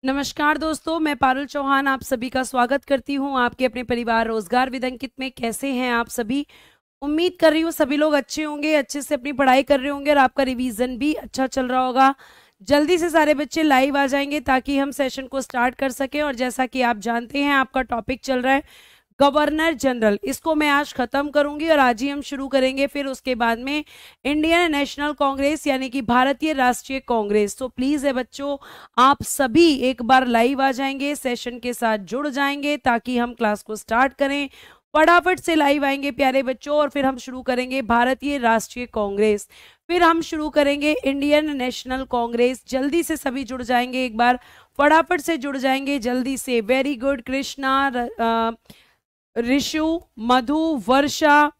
नमस्कार दोस्तों, मैं पारुल चौहान आप सभी का स्वागत करती हूं आपके अपने परिवार रोजगार विद अंकित में। कैसे हैं आप सभी? उम्मीद कर रही हूँ सभी लोग अच्छे होंगे, अच्छे से अपनी पढ़ाई कर रहे होंगे और आपका रिवीजन भी अच्छा चल रहा होगा। जल्दी से सारे बच्चे लाइव आ जाएंगे ताकि हम सेशन को स्टार्ट कर सकें। और जैसा कि आप जानते हैं आपका टॉपिक चल रहा है गवर्नर जनरल। इसको मैं आज खत्म करूंगी और आज ही हम शुरू करेंगे। फिर उसके बाद में इंडियन नेशनल कांग्रेस यानी कि भारतीय राष्ट्रीय कांग्रेस। तो प्लीज है बच्चों, आप सभी एक बार लाइव आ जाएंगे, सेशन के साथ जुड़ जाएंगे ताकि हम क्लास को स्टार्ट करें। फटाफट से लाइव आएंगे प्यारे बच्चों और फिर हम शुरू करेंगे भारतीय राष्ट्रीय कांग्रेस, फिर हम शुरू करेंगे इंडियन नेशनल कांग्रेस। जल्दी से सभी जुड़ जाएंगे, एक बार फटाफट से जुड़ जाएंगे जल्दी से। वेरी गुड कृष्णा, ऋषु, मधु, वर्षा,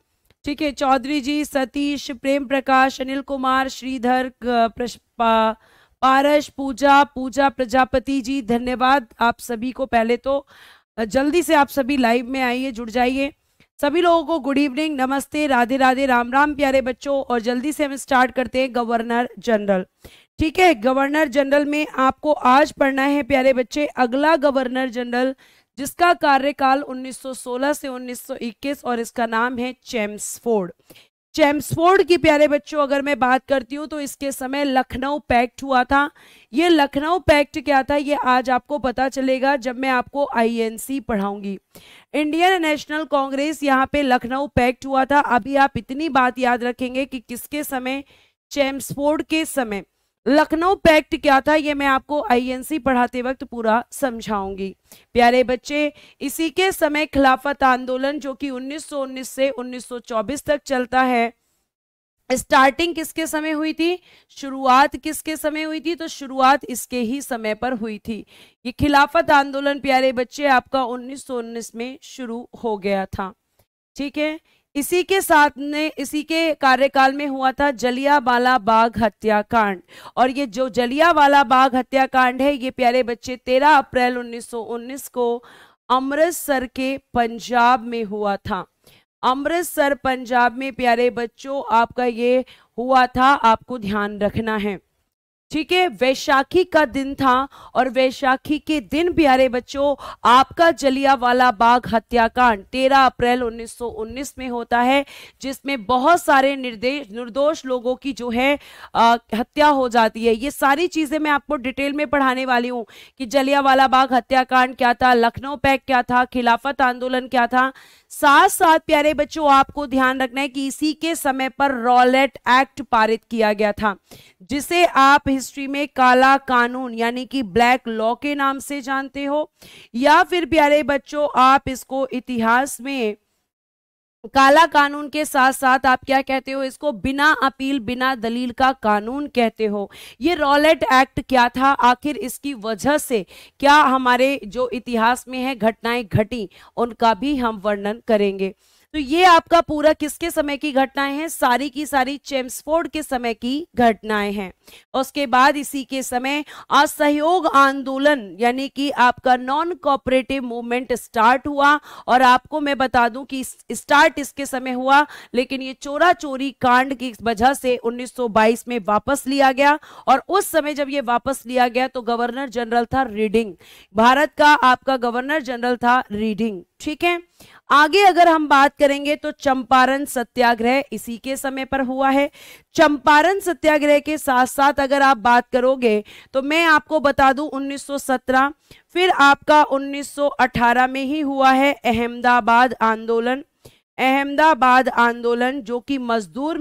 ठीक है, चौधरी जी, सतीश, प्रेम प्रकाश, अनिल कुमार, श्रीधर, पारस, पूजा, पूजा प्रजापति जी, धन्यवाद आप सभी को। पहले तो जल्दी से आप सभी लाइव में आइए, जुड़ जाइए। सभी लोगों को गुड इवनिंग, नमस्ते, राधे राधे, राम राम प्यारे बच्चों। और जल्दी से हम स्टार्ट करते हैं गवर्नर जनरल। ठीक है, गवर्नर जनरल में आपको आज पढ़ना है प्यारे बच्चे अगला गवर्नर जनरल जिसका कार्यकाल 1916 से 1921 और इसका नाम है चेम्सफोर्ड। चेम्सफोर्ड की प्यारे बच्चों अगर मैं बात करती हूँ तो इसके समय लखनऊ पैक्ट हुआ था। ये लखनऊ पैक्ट क्या था ये आज आपको पता चलेगा जब मैं आपको आईएनसी पढ़ाऊंगी। इंडियन नेशनल कांग्रेस यहाँ पे लखनऊ पैक्ट हुआ था। अभी आप इतनी बात याद रखेंगे कि किसके समय? चेम्सफोर्ड के समय। लखनऊ पैक्ट क्या था ये मैं आपको आईएनसी पढ़ाते वक्त पूरा समझाऊंगी प्यारे बच्चे। इसी के समय खिलाफत आंदोलन जो कि 1919 से 1924 तक चलता है, स्टार्टिंग किसके समय हुई थी? शुरुआत किसके समय हुई थी? तो शुरुआत इसके ही समय पर हुई थी। ये खिलाफत आंदोलन प्यारे बच्चे आपका 1919 में शुरू हो गया था। ठीक है, इसी के साथ में इसी के कार्यकाल में हुआ था जलियांवाला बाग हत्याकांड। और ये जो जलियांवाला बाग हत्याकांड है ये प्यारे बच्चे 13 अप्रैल 1919 को अमृतसर के पंजाब में हुआ था। अमृतसर पंजाब में प्यारे बच्चों आपका ये हुआ था, आपको ध्यान रखना है। ठीक है, वैशाखी का दिन था और वैशाखी के दिन प्यारे बच्चों आपका जलियांवाला बाग हत्याकांड 13 अप्रैल 1919 में होता है, जिसमें बहुत सारे निर्दोष लोगों की जो है हत्या हो जाती है। ये सारी चीजें मैं आपको डिटेल में पढ़ाने वाली हूँ कि जलियांवाला बाग हत्याकांड क्या था, लखनऊ पैक्ट क्या था, खिलाफत आंदोलन क्या था। साथ साथ प्यारे बच्चों आपको ध्यान रखना है कि इसी के समय पर रॉलेट एक्ट पारित किया गया था, जिसे आप हिस्ट्री में काला कानून यानी कि ब्लैक लॉ के नाम से जानते हो, या फिर प्यारे बच्चों आप इसको इतिहास में काला कानून के साथ साथ आप क्या कहते हो? इसको बिना अपील बिना दलील का कानून कहते हो। ये रॉलेट एक्ट क्या था, आखिर इसकी वजह से क्या हमारे जो इतिहास में है घटनाएं घटी, उनका भी हम वर्णन करेंगे। तो ये आपका पूरा किसके समय की घटनाएं हैं? सारी की सारी चेम्सफोर्ड के समय की घटनाएं हैं। उसके बाद इसी के समय असहयोग आंदोलन यानी कि आपका नॉन कोऑपरेटिव मूवमेंट स्टार्ट हुआ। और आपको मैं बता दूं कि स्टार्ट इसके समय हुआ, लेकिन ये चोरा चोरी कांड की वजह से 1922 में वापस लिया गया। और उस समय जब ये वापस लिया गया तो गवर्नर जनरल था रीडिंग, भारत का आपका गवर्नर जनरल था रीडिंग। ठीक है, आगे अगर हम बात करेंगे तो चंपारण सत्याग्रह इसी के समय पर हुआ है। चंपारण सत्याग्रह के साथ साथ अगर आप बात करोगे तो मैं आपको बता दूं 1917, फिर आपका 1918 में ही हुआ है अहमदाबाद आंदोलन। अहमदाबाद आंदोलन जो कि मजदूर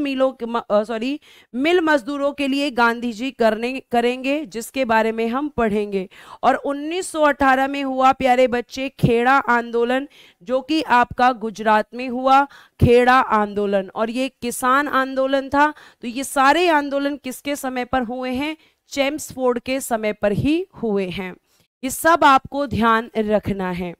मिल मजदूरों के लिए गांधी जी करेंगे, जिसके बारे में हम पढ़ेंगे। और 1918 में हुआ प्यारे बच्चे खेड़ा आंदोलन, जो कि आपका गुजरात में हुआ खेड़ा आंदोलन, और ये किसान आंदोलन था। तो ये सारे आंदोलन किसके समय पर हुए हैं? चेम्सफोर्ड के समय पर ही हुए हैं। ये सब आपको ध्यान रखना है।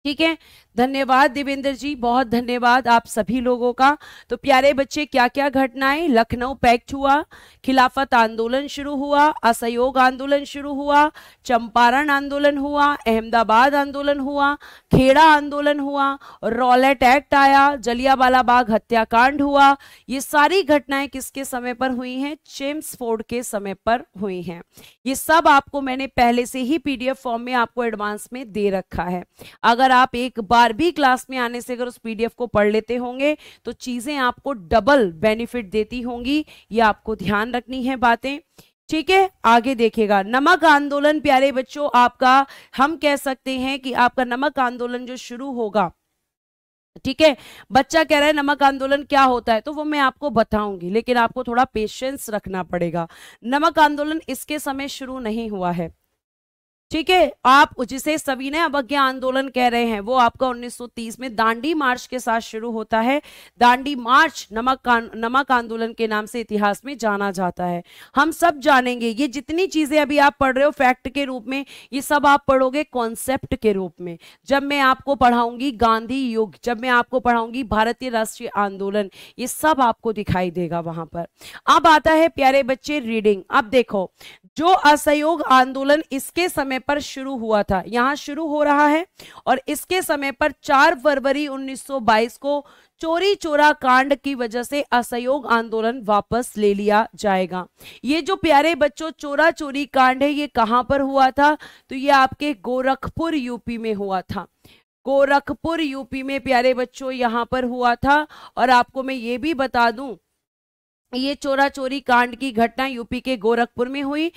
ठीक है, धन्यवाद देवेंद्र जी, बहुत धन्यवाद आप सभी लोगों का। तो प्यारे बच्चे, क्या क्या घटनाएं, लखनऊ पैक्ट हुआ, खिलाफत आंदोलन शुरू हुआ, असहयोग आंदोलन शुरू हुआ, चंपारण आंदोलन हुआ, अहमदाबाद आंदोलन हुआ, खेड़ा आंदोलन हुआ, रॉलेट एक्ट आया, जलियांवाला बाग हत्याकांड हुआ। ये सारी घटनाएं किसके समय पर हुई हैं? चेम्सफोर्ड के समय पर हुई हैं। ये सब आपको मैंने पहले से ही पीडीएफ फॉर्म में आपको एडवांस में दे रखा है। अगर आप एक बार भी क्लास में आने से अगर उस पीडीएफ को पढ़ लेते होंगे तो चीजें आपको डबल बेनिफिट देती होंगी। ये आपको ध्यान रखनी है बातें, ठीक है। आगे देखिएगा, नमक आंदोलन प्यारे बच्चों आपका, हम कह सकते हैं कि आपका नमक आंदोलन जो शुरू होगा, ठीक है। बच्चा कह रहा है नमक आंदोलन क्या होता है, तो वो मैं आपको बताऊंगी, लेकिन आपको थोड़ा पेशेंस रखना पड़ेगा। नमक आंदोलन इसके समय शुरू नहीं हुआ है, ठीक है। आप जिसे सभी ने अवज्ञा आंदोलन कह रहे हैं, वो आपका 1930 में दांडी मार्च के साथ शुरू होता है। दांडी मार्च नमक आंदोलन के नाम से इतिहास में जाना जाता है। हम सब जानेंगे, ये जितनी चीजें अभी आप पढ़ रहे हो फैक्ट के रूप में, ये सब आप पढ़ोगे कॉन्सेप्ट के रूप में। जब मैं आपको पढ़ाऊंगी गांधी युग, जब मैं आपको पढ़ाऊंगी भारतीय राष्ट्रीय आंदोलन, ये सब आपको दिखाई देगा वहां पर। अब आता है प्यारे बच्चे रीडिंग। अब देखो, जो असहयोग आंदोलन इसके समय पर शुरू हुआ था, यहां शुरू हो रहा है, और इसके समय पर 4 फरवरी 1922 को चोरी चोरा कांड की वजह से असहयोग आंदोलन वापस ले लिया जाएगा। ये जो प्यारे बच्चों चोरा चोरी कांड है, ये कहां पर हुआ था? तो ये आपके गोरखपुर यूपी में हुआ था। गोरखपुर यूपी में प्यारे बच्चों यहां पर हुआ था। और आपको मैं ये भी बता दूं, ये चोरा चोरी कांड की घटना यूपी के गोरखपुर में हुई,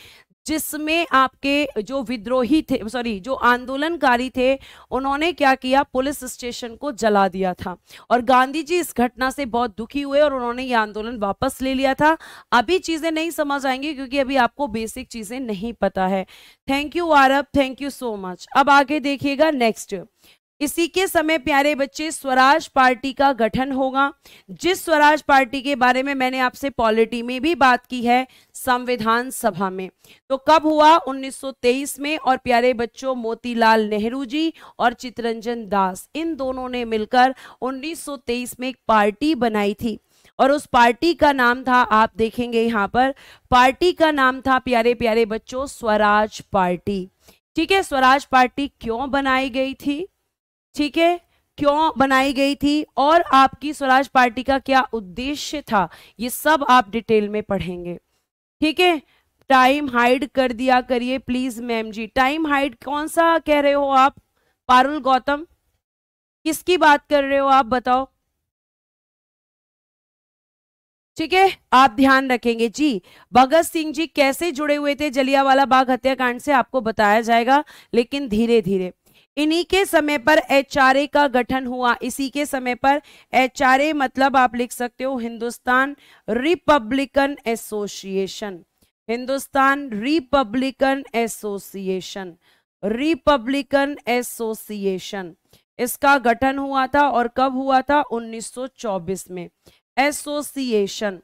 जिसमें आपके जो विद्रोही थे, सॉरी जो आंदोलनकारी थे, उन्होंने क्या किया, पुलिस स्टेशन को जला दिया था। और गांधी जी इस घटना से बहुत दुखी हुए और उन्होंने ये आंदोलन वापस ले लिया था। अभी चीजें नहीं समझ आएंगी क्योंकि अभी आपको बेसिक चीजें नहीं पता है। थैंक यू आरब, थैंक यू सो मच। अब आगे देखिएगा नेक्स्ट। इसी के समय प्यारे बच्चे स्वराज पार्टी का गठन होगा, जिस स्वराज पार्टी के बारे में मैंने आपसे पॉलिटी में भी बात की है, संविधान सभा में। तो कब हुआ? 1923 में। और प्यारे बच्चों मोतीलाल नेहरू जी और चित्तरंजन दास, इन दोनों ने मिलकर 1923 में एक पार्टी बनाई थी। और उस पार्टी का नाम था, आप देखेंगे यहां पर, पार्टी का नाम था प्यारे प्यारे बच्चों स्वराज पार्टी, ठीक है। स्वराज पार्टी क्यों बनाई गई थी, ठीक है, क्यों बनाई गई थी, और आपकी स्वराज पार्टी का क्या उद्देश्य था, ये सब आप डिटेल में पढ़ेंगे, ठीक है। टाइम हाइड कर दिया करिए please ma'am ji. Time hide कौन सा कह रहे हो आप? पारुल गौतम, किसकी बात कर रहे हो आप बताओ, ठीक है। आप ध्यान रखेंगे जी। भगत सिंह जी कैसे जुड़े हुए थे जलियांवाला बाग हत्याकांड से, आपको बताया जाएगा, लेकिन धीरे धीरे। इन्हीं के समय पर एचआरए का गठन हुआ। इसी के समय पर एचआरए मतलब आप लिख सकते हो Hindustan Republican association, Hindustan Republican association, Republican association, इसका गठन हुआ था। और कब हुआ था? 1924 में, एसोसिएशन,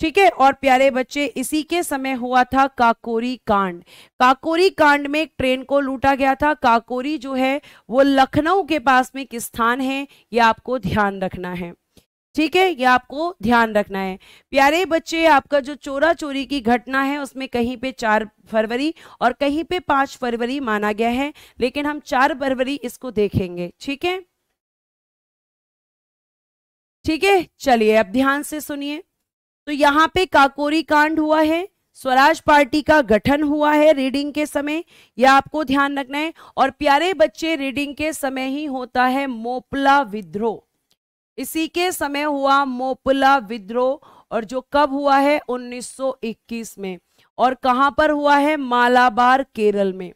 ठीक है। और प्यारे बच्चे इसी के समय हुआ था काकोरी कांड। काकोरी कांड में एक ट्रेन को लूटा गया था। काकोरी जो है वो लखनऊ के पास में एक स्थान है, ये आपको ध्यान रखना है, ठीक है, ये आपको ध्यान रखना है। प्यारे बच्चे आपका जो चोरा चोरी की घटना है उसमें कहीं पे 4 फरवरी और कहीं पे 5 फरवरी माना गया है, लेकिन हम 4 फरवरी इसको देखेंगे, ठीक है, ठीक है। चलिए अब ध्यान से सुनिए। तो यहाँ पे काकोरी कांड हुआ है, स्वराज पार्टी का गठन हुआ है रीडिंग के समय, यह आपको ध्यान रखना है। और प्यारे बच्चे रीडिंग के समय ही होता है मोपला विद्रोह, इसी के समय हुआ मोपला विद्रोह। और जो कब हुआ है? 1921 में। और कहां पर हुआ है? मालाबार केरल में,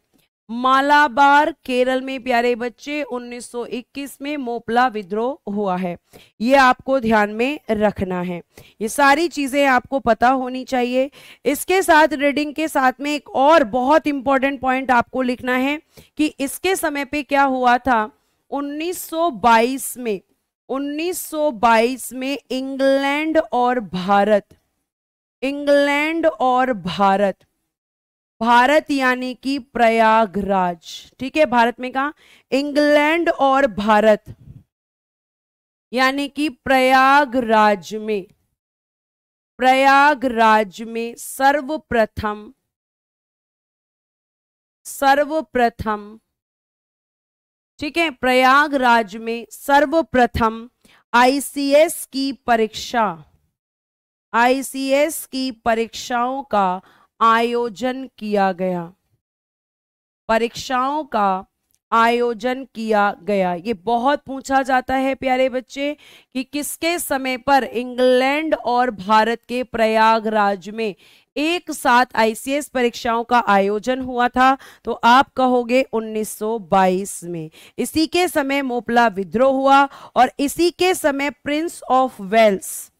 मालाबार केरल में प्यारे बच्चे 1921 में मोपला विद्रोह हुआ है, ये आपको ध्यान में रखना है। ये सारी चीजें आपको पता होनी चाहिए। इसके साथ रीडिंग के साथ में एक और बहुत इंपॉर्टेंट पॉइंट आपको लिखना है कि इसके समय पे क्या हुआ था। 1922 में, 1922 में इंग्लैंड और भारत, इंग्लैंड और भारत, भारत यानी कि प्रयागराज, ठीक है, भारत में कहा? इंग्लैंड और भारत, यानी कि प्रयागराज में सर्वप्रथम, ठीक है, प्रयागराज में सर्वप्रथम आईसीएस की परीक्षाओं का आयोजन किया गया। ये बहुत पूछा जाता है प्यारे बच्चे कि किसके समय पर इंग्लैंड और भारत के प्रयागराज में एक साथ आईसीएस परीक्षाओं का आयोजन हुआ था, तो आप कहोगे 1922 में। इसी के समय मोपला विद्रोह हुआ और इसी के समय प्रिंस ऑफ वेल्स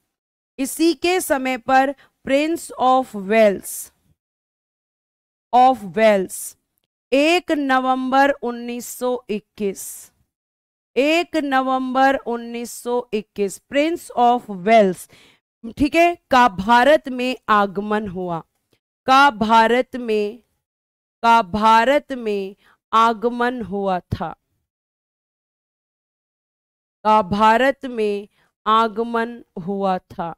1 नवंबर 1921 प्रिंस ऑफ वेल्स, ठीक है, का भारत में आगमन हुआ, का भारत में आगमन हुआ था, का भारत में आगमन हुआ था,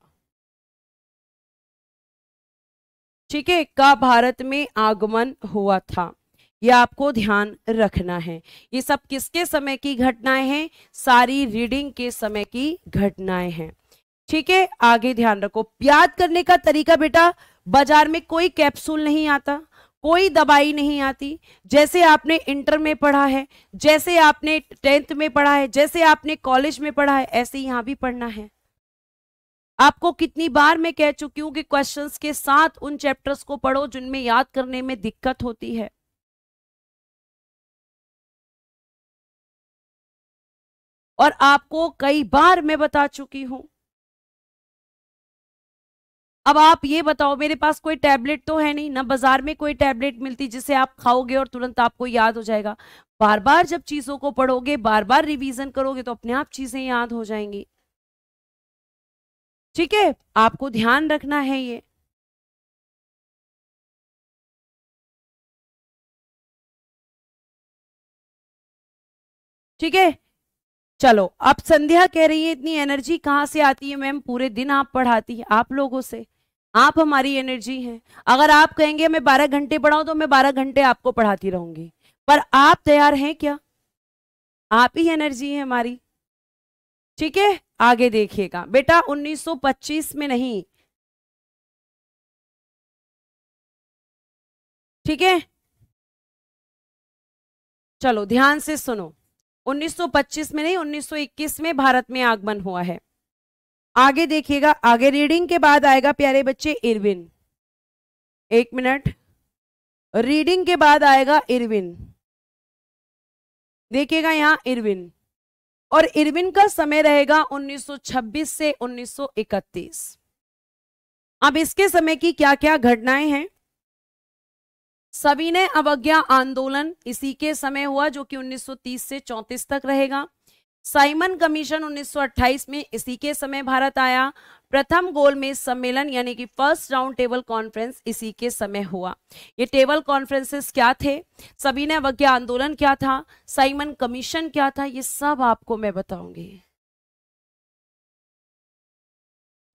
ठीक है, का भारत में आगमन हुआ था। यह आपको ध्यान रखना है। ये सब किसके समय की घटनाएं हैं? सारी रीडिंग के समय की घटनाएं हैं, ठीक है। आगे ध्यान रखो, याद करने का तरीका बेटा, बाजार में कोई कैप्सूल नहीं आता, कोई दवाई नहीं आती। जैसे आपने इंटर में पढ़ा है, जैसे आपने 10th में पढ़ा है, जैसे आपने कॉलेज में पढ़ा है, ऐसे यहां भी पढ़ना है। आपको कितनी बार मैं कह चुकी हूं कि क्वेश्चंस के साथ उन चैप्टर्स को पढ़ो जिनमें याद करने में दिक्कत होती है। और आपको कई बार मैं बता चुकी हूं। अब आप ये बताओ, मेरे पास कोई टैबलेट तो है नहीं ना, बाजार में कोई टैबलेट मिलती जिसे आप खाओगे और तुरंत आपको याद हो जाएगा। बार बार जब चीजों को पढ़ोगे, बार बार रिवीजन करोगे, तो अपने आप चीजें याद हो जाएंगी, ठीक है। आपको ध्यान रखना है ये। ठीक है, चलो। अब संध्या कह रही है इतनी एनर्जी कहां से आती है मैम, पूरे दिन आप पढ़ाती है, आप लोगों से, आप हमारी एनर्जी हैं। अगर आप कहेंगे मैं 12 घंटे पढ़ाऊं तो मैं 12 घंटे आपको पढ़ाती रहूंगी, पर आप तैयार हैं क्या? आप ही एनर्जी है हमारी, ठीक है। आगे देखिएगा बेटा, 1925 में नहीं, ठीक है, चलो ध्यान से सुनो। 1925 में नहीं, 1921 में भारत में आगमन हुआ है। आगे देखिएगा, आगे रीडिंग के बाद आएगा प्यारे बच्चे इरविन। एक मिनट, रीडिंग के बाद आएगा इरविन, देखिएगा यहां इरविन, और इरविन का समय रहेगा 1926 से 1931। अब इसके समय की क्या क्या घटनाएं हैं? सविनय अवज्ञा आंदोलन इसी के समय हुआ, जो कि 1930 से 34 तक रहेगा। साइमन कमीशन 1928 में इसी के समय भारत आया। प्रथम गोलमेज सम्मेलन यानी कि फर्स्ट राउंड टेबल कॉन्फ्रेंस इसी के समय हुआ। ये टेबल कॉन्फ्रेंसेस क्या थे, सविनय अवज्ञा आंदोलन क्या था, साइमन कमीशन क्या था, ये सब आपको मैं बताऊंगी,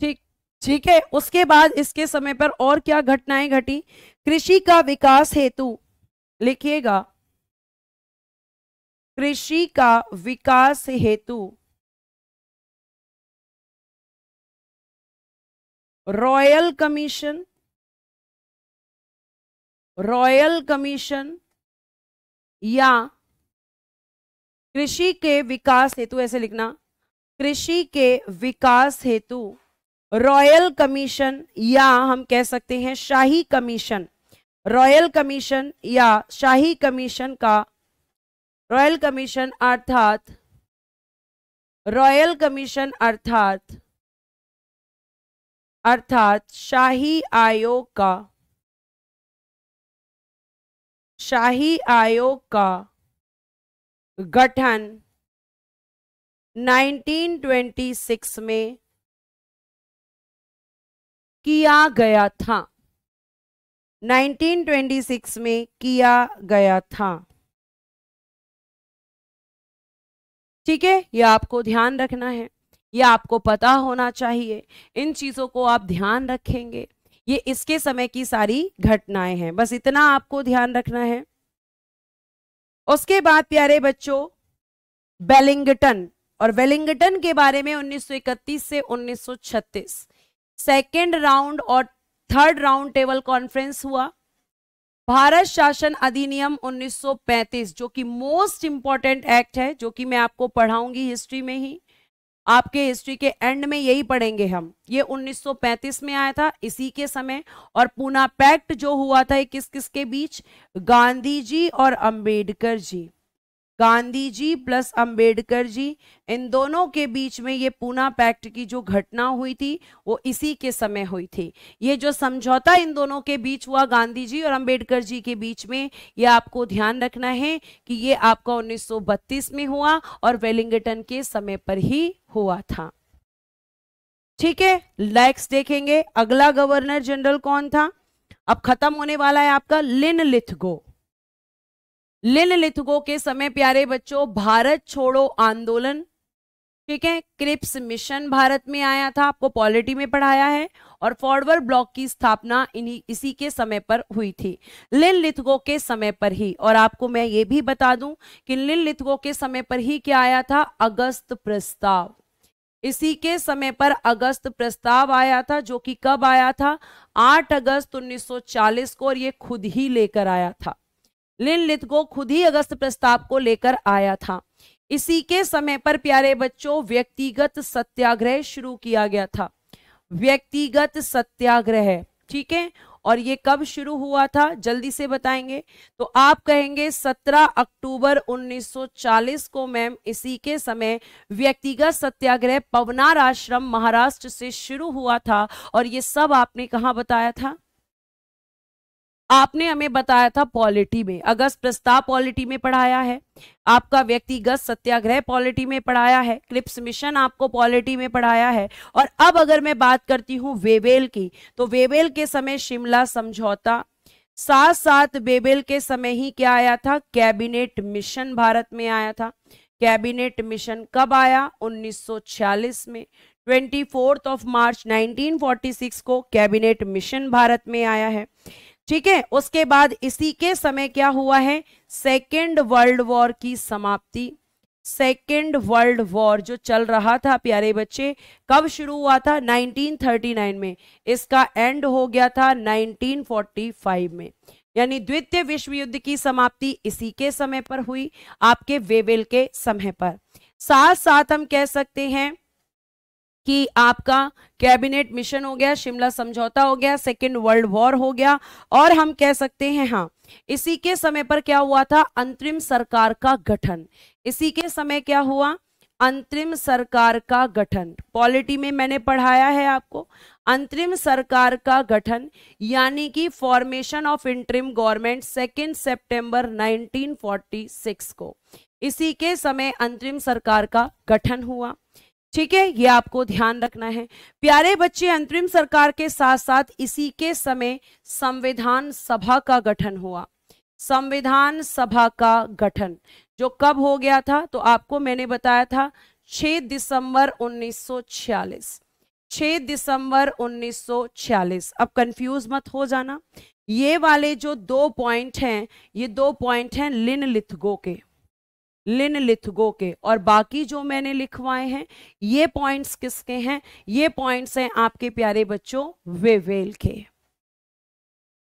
ठीक, ठीक है। उसके बाद इसके समय पर और क्या घटनाएं घटी? कृषि का विकास हेतु, लिखिएगा, कृषि का विकास हेतु रॉयल कमीशन या कृषि के विकास हेतु, ऐसे लिखना, कृषि के विकास हेतु रॉयल कमीशन, या हम कह सकते हैं शाही कमीशन, रॉयल कमीशन या शाही कमीशन का, रॉयल कमीशन अर्थात शाही आयोग का गठन 1926 में किया गया था, 1926 में किया गया था, ठीक है। यह आपको ध्यान रखना है। ये आपको पता होना चाहिए, इन चीजों को आप ध्यान रखेंगे। ये इसके समय की सारी घटनाएं हैं, बस इतना आपको ध्यान रखना है। उसके बाद प्यारे बच्चों वेलिंगटन, और वेलिंगटन के बारे में 1931 से 1936 सेकेंड राउंड और थर्ड राउंड टेबल कॉन्फ्रेंस हुआ। भारत शासन अधिनियम 1935 जो कि मोस्ट इंपॉर्टेंट एक्ट है, जो कि मैं आपको पढ़ाऊंगी हिस्ट्री में ही, आपके हिस्ट्री के एंड में यही पढ़ेंगे हम। ये 1935 में आया था, इसी के समय। और पूना पैक्ट जो हुआ था ये किस किस के बीच, गांधी जी और अंबेडकर जी, गांधी जी प्लस अंबेडकर जी, इन दोनों के बीच में ये पूना पैक्ट की जो घटना हुई थी वो इसी के समय हुई थी। ये जो समझौता इन दोनों के बीच हुआ, गांधी जी और अंबेडकर जी के बीच में, ये आपको ध्यान रखना है कि ये आपका 1932 में हुआ और वेलिंगटन के समय पर ही हुआ था। ठीक है, नेक्स्ट देखेंगे अगला गवर्नर जनरल कौन था। अब खत्म होने वाला है आपका लिनलिथगो। लिनलिथगो के समय प्यारे बच्चों भारत छोड़ो आंदोलन, ठीक है, क्रिप्स मिशन भारत में आया था, आपको पॉलिटी में पढ़ाया है, और फॉरवर्ड ब्लॉक की स्थापना इसी के समय पर हुई थी, लिनलिथगो के समय पर ही। और आपको मैं ये भी बता दूं कि लिनलिथगो के समय पर ही क्या आया था, अगस्त प्रस्ताव। इसी के समय पर अगस्त प्रस्ताव आया था, जो कि कब आया था, 8 अगस्त 1940 को, और ये खुद ही लेकर आया था। लिनलिथगो खुद ही अगस्त प्रस्ताव को लेकर आया था। इसी के समय पर प्यारे बच्चों व्यक्तिगत सत्याग्रह शुरू किया गया था, व्यक्तिगत सत्याग्रह, ठीक है। और ये कब शुरू हुआ था, जल्दी से बताएंगे तो आप कहेंगे 17 अक्टूबर 1940 को मैम, इसी के समय व्यक्तिगत सत्याग्रह पवनार आश्रम महाराष्ट्र से शुरू हुआ था। और ये सब आपने कहां बताया था, आपने हमें बताया था पॉलिटी में, अगस्त प्रस्ताव पॉलिटी में पढ़ाया है, आपका व्यक्तिगत सत्याग्रह पॉलिटी में पढ़ाया है, क्रिप्स मिशन आपको पॉलिटी में पढ़ाया है। और अब अगर मैं बात करती हूं वेवेल की, तो वेवेल के समय शिमला समझौता, साथ साथ वेवेल के समय ही क्या आया था, कैबिनेट मिशन भारत में आया था। कैबिनेट मिशन कब आया, 1946 में, 24 मार्च 1946 को कैबिनेट मिशन भारत में आया है, ठीक है। उसके बाद इसी के समय क्या हुआ है, सेकेंड वर्ल्ड वॉर की समाप्ति। सेकेंड वर्ल्ड वॉर जो चल रहा था प्यारे बच्चे, कब शुरू हुआ था, 1939 में, इसका एंड हो गया था 1945 में, यानी द्वितीय विश्व युद्ध की समाप्ति इसी के समय पर हुई, आपके वेवेल के समय पर। साथ साथ हम कह सकते हैं कि आपका कैबिनेट मिशन हो गया, शिमला समझौता हो गया, सेकेंड वर्ल्ड वॉर हो गया, और हम कह सकते हैं हाँ इसी के समय पर क्या हुआ था, अंतरिम सरकार का गठन। इसी के समय क्या हुआ, अंतरिम सरकार का गठन, पॉलिटी में मैंने पढ़ाया है आपको, अंतरिम सरकार का गठन यानी कि फॉर्मेशन ऑफ इंटरिम गवर्नमेंट 2 सितंबर 1946 को, इसी के समय अंतरिम सरकार का गठन हुआ, ठीक है। ये आपको ध्यान रखना है प्यारे बच्चे। अंतरिम सरकार के साथ साथ इसी के समय संविधान सभा का गठन हुआ, संविधान सभा का गठन जो कब हो गया था, तो आपको मैंने बताया था 6 दिसंबर 1946, 6 दिसंबर 1946। अब कंफ्यूज मत हो जाना, ये वाले जो 2 पॉइंट हैं, ये 2 पॉइंट हैं लिनलिथगो के, लिनलिथगो के, और बाकी जो मैंने लिखवाए हैं ये पॉइंट्स किसके हैं, ये पॉइंट्स हैं आपके प्यारे बच्चों वेवेल के,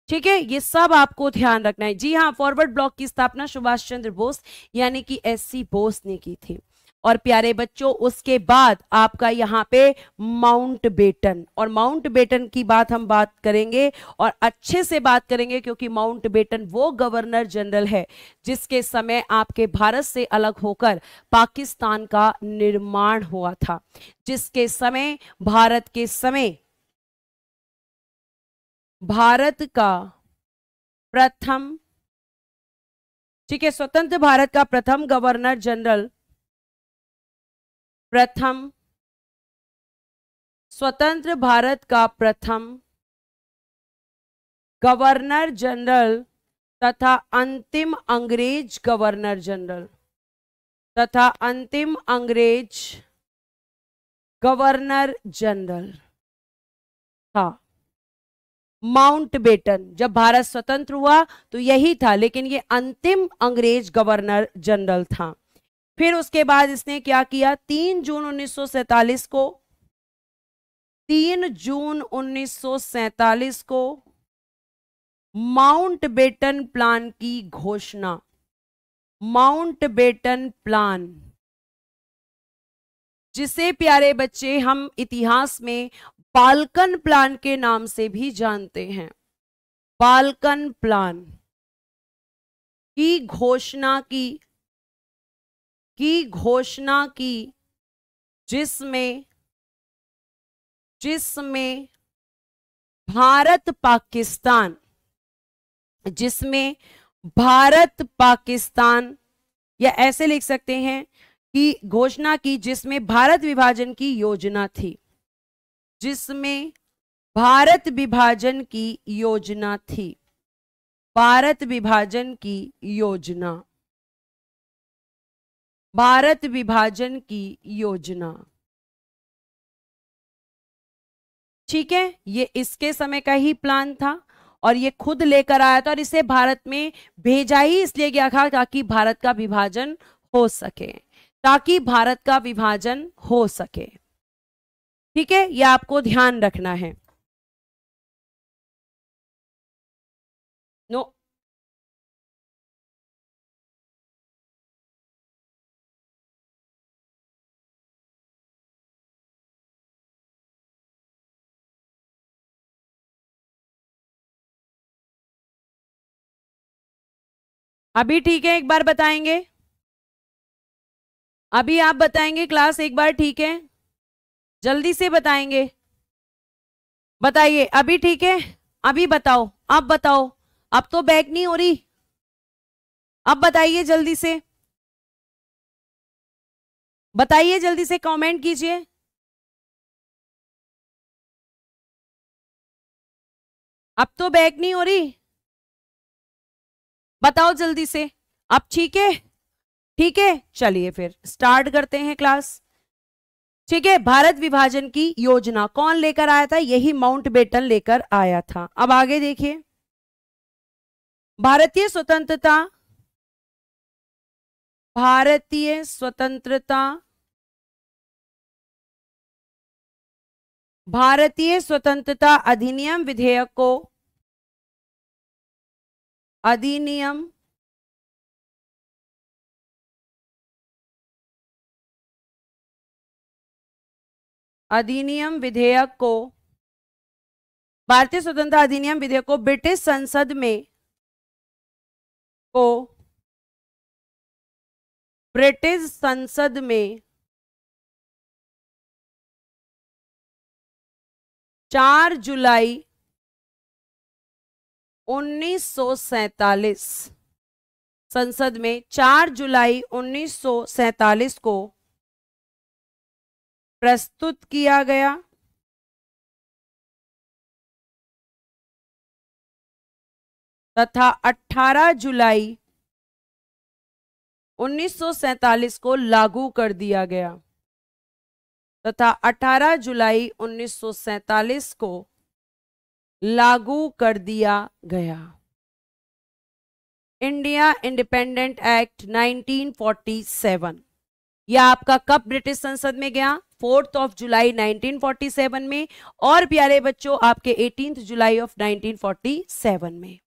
ठीक है। ये सब आपको ध्यान रखना है। जी हाँ, फॉरवर्ड ब्लॉक की स्थापना सुभाष चंद्र बोस यानी कि एससी बोस ने की थी। और प्यारे बच्चों उसके बाद आपका यहाँ पे माउंटबेटन, और माउंटबेटन की बात हम बात करेंगे और अच्छे से बात करेंगे, क्योंकि माउंटबेटन वो गवर्नर जनरल है जिसके समय आपके भारत से अलग होकर पाकिस्तान का निर्माण हुआ था, जिसके समय भारत के समय भारत का प्रथम, ठीक है, स्वतंत्र भारत का प्रथम गवर्नर जनरल, प्रथम स्वतंत्र भारत का प्रथम गवर्नर जनरल तथा अंतिम अंग्रेज गवर्नर जनरल, तथा अंतिम अंग्रेज गवर्नर जनरल था। माउंटबेटन, जब भारत स्वतंत्र हुआ तो यही था, लेकिन ये अंतिम अंग्रेज गवर्नर जनरल था। फिर उसके बाद इसने क्या किया, 3 जून 1947 को 3 जून 1947 को माउंटबेटन प्लान की घोषणा। माउंटबेटन प्लान, जिसे प्यारे बच्चे हम इतिहास में बाल्कन प्लान के नाम से भी जानते हैं। बाल्कन प्लान की घोषणा की जिसमें भारत पाकिस्तान, या ऐसे लिख सकते हैं कि घोषणा की जिसमें भारत विभाजन की योजना थी, जिसमें भारत विभाजन की योजना थी। भारत विभाजन की योजना, भारत विभाजन की योजना, ठीक है। ये इसके समय का ही प्लान था और ये खुद लेकर आया था, और इसे भारत में भेजा ही इसलिए गया था ताकि भारत का विभाजन हो सके, ताकि भारत का विभाजन हो सके, ठीक है। यह आपको ध्यान रखना है। नो, अभी ठीक है, एक बार बताएंगे, अभी आप बताएंगे क्लास एक बार, ठीक है, जल्दी से बताएंगे, बताइए अभी ठीक है, अभी बताओ, आप बताओ, अब तो बैक नहीं हो रही, अब बताइए जल्दी से, बताइए जल्दी से, कमेंट कीजिए। अब तो बैक नहीं हो रही, बताओ जल्दी से, अब ठीक है, ठीक है, चलिए फिर स्टार्ट करते हैं क्लास, ठीक है। भारत विभाजन की योजना कौन लेकर आया था, यही माउंटबेटन लेकर आया था। अब आगे देखिए, भारतीय स्वतंत्रता, भारतीय स्वतंत्रता, भारतीय स्वतंत्रता अधिनियम विधेयक को, अधिनियम विधेयक को, भारतीय स्वतंत्रता अधिनियम विधेयक को ब्रिटिश संसद में, को ब्रिटिश संसद में 4 जुलाई 1947, संसद में 4 जुलाई 1947 को प्रस्तुत किया गया, तथा 18 जुलाई 1947 को लागू कर दिया गया, तथा 18 जुलाई 1947 को लागू कर दिया गया। इंडिया इंडिपेंडेंट एक्ट 1947, यह आपका कब ब्रिटिश संसद में गया, 4 जुलाई 1947 में, और प्यारे बच्चों आपके 18 जुलाई ऑफ 1947 में,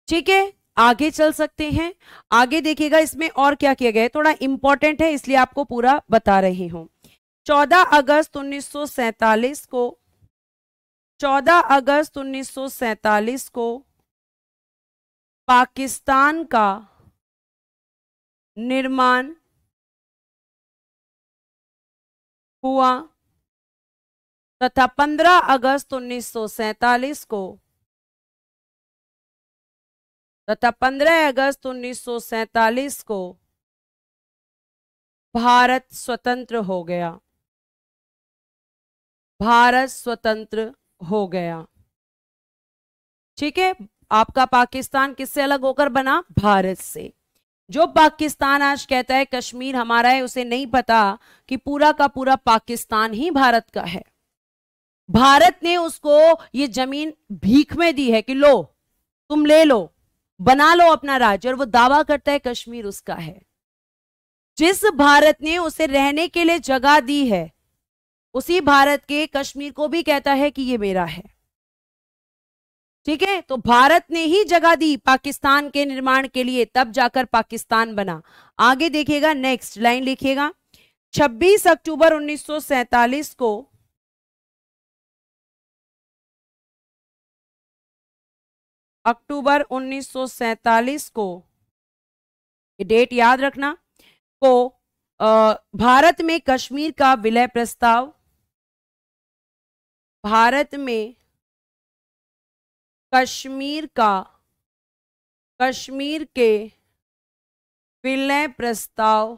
ठीक है। आगे चल सकते हैं, आगे देखिएगा इसमें और क्या किया गया है, थोड़ा इंपॉर्टेंट है इसलिए आपको पूरा बता रही हूं। 14 अगस्त 1947 को, 14 अगस्त 1947 को पाकिस्तान का निर्माण हुआ, तथा 15 अगस्त 1947 को, तथा 15 अगस्त 1947 को भारत स्वतंत्र हो गया, भारत स्वतंत्र हो गया, ठीक है। आपका पाकिस्तान किससे अलग होकर बना, भारत से। जो पाकिस्तान आज कहता है कश्मीर हमारा है, उसे नहीं पता कि पूरा का पूरा पाकिस्तान ही भारत का है। भारत ने उसको ये जमीन भीख में दी है कि लो तुम ले लो, बना लो अपना राज्य, और वो दावा करता है कश्मीर उसका है। जिस भारत ने उसे रहने के लिए जगह दी है, उसी भारत के कश्मीर को भी कहता है कि ये मेरा है। ठीक है, तो भारत ने ही जगह दी पाकिस्तान के निर्माण के लिए, तब जाकर पाकिस्तान बना। आगे देखिएगा, नेक्स्ट लाइन लिखिएगा, 26 अक्टूबर 1947 को अक्टूबर 1947 को, ये डेट याद रखना, को भारत में कश्मीर का विलय प्रस्ताव, भारत में कश्मीर के विलय प्रस्ताव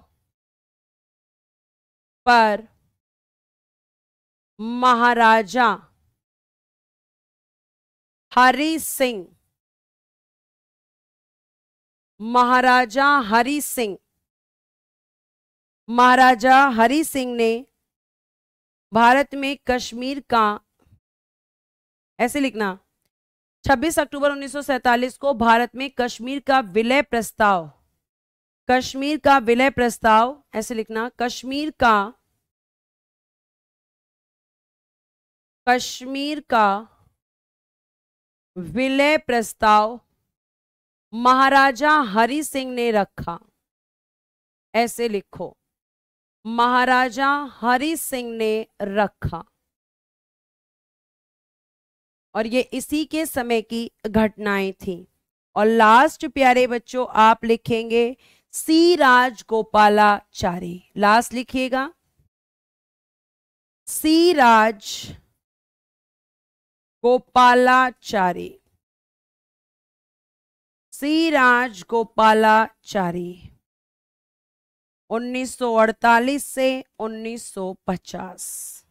पर महाराजा हरि सिंह, महाराजा हरि सिंह ने भारत में कश्मीर का, ऐसे लिखना, 26 अक्टूबर 1947 को भारत में कश्मीर का विलय प्रस्ताव, ऐसे लिखना, कश्मीर का विलय प्रस्ताव महाराजा हरि सिंह ने रखा। ऐसे लिखो, महाराजा हरि सिंह ने रखा। और ये इसी के समय की घटनाएं थी। और लास्ट प्यारे बच्चों आप लिखेंगे सी राजगोपालाचारी, लास्ट लिखिएगा सी राजगोपालाचारी, सी राजगोपालाचारी 1948 से 1950,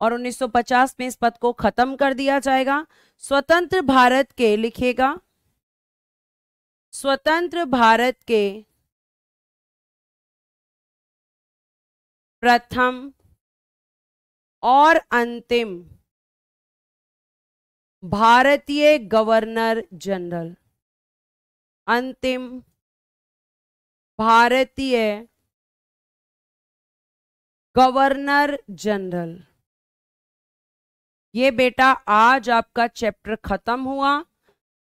और 1950 में इस पद को खत्म कर दिया जाएगा। स्वतंत्र भारत के, लिखिएगा, स्वतंत्र भारत के प्रथम और अंतिम भारतीय गवर्नर जनरल, अंतिम भारतीय गवर्नर जनरल, ये बेटा आज आपका चैप्टर खत्म हुआ।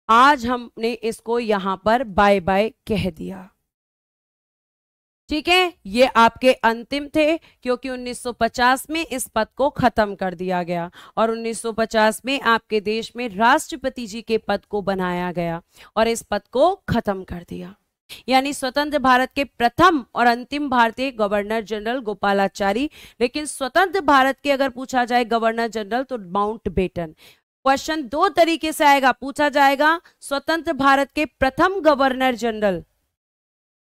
आज हमने इसको यहां पर बाय बाय कह दिया। ठीक है, ये आपके अंतिम थे, क्योंकि 1950 में इस पद को खत्म कर दिया गया और 1950 में आपके देश में राष्ट्रपति जी के पद को बनाया गया और इस पद को खत्म कर दिया। यानी स्वतंत्र भारत के प्रथम और अंतिम भारतीय गवर्नर जनरल गोपालाचारी। लेकिन स्वतंत्र भारत के अगर पूछा जाए गवर्नर जनरल तो माउंटबेटन। क्वेश्चन दो तरीके से आएगा, पूछा जाएगा स्वतंत्र भारत के प्रथम गवर्नर जनरल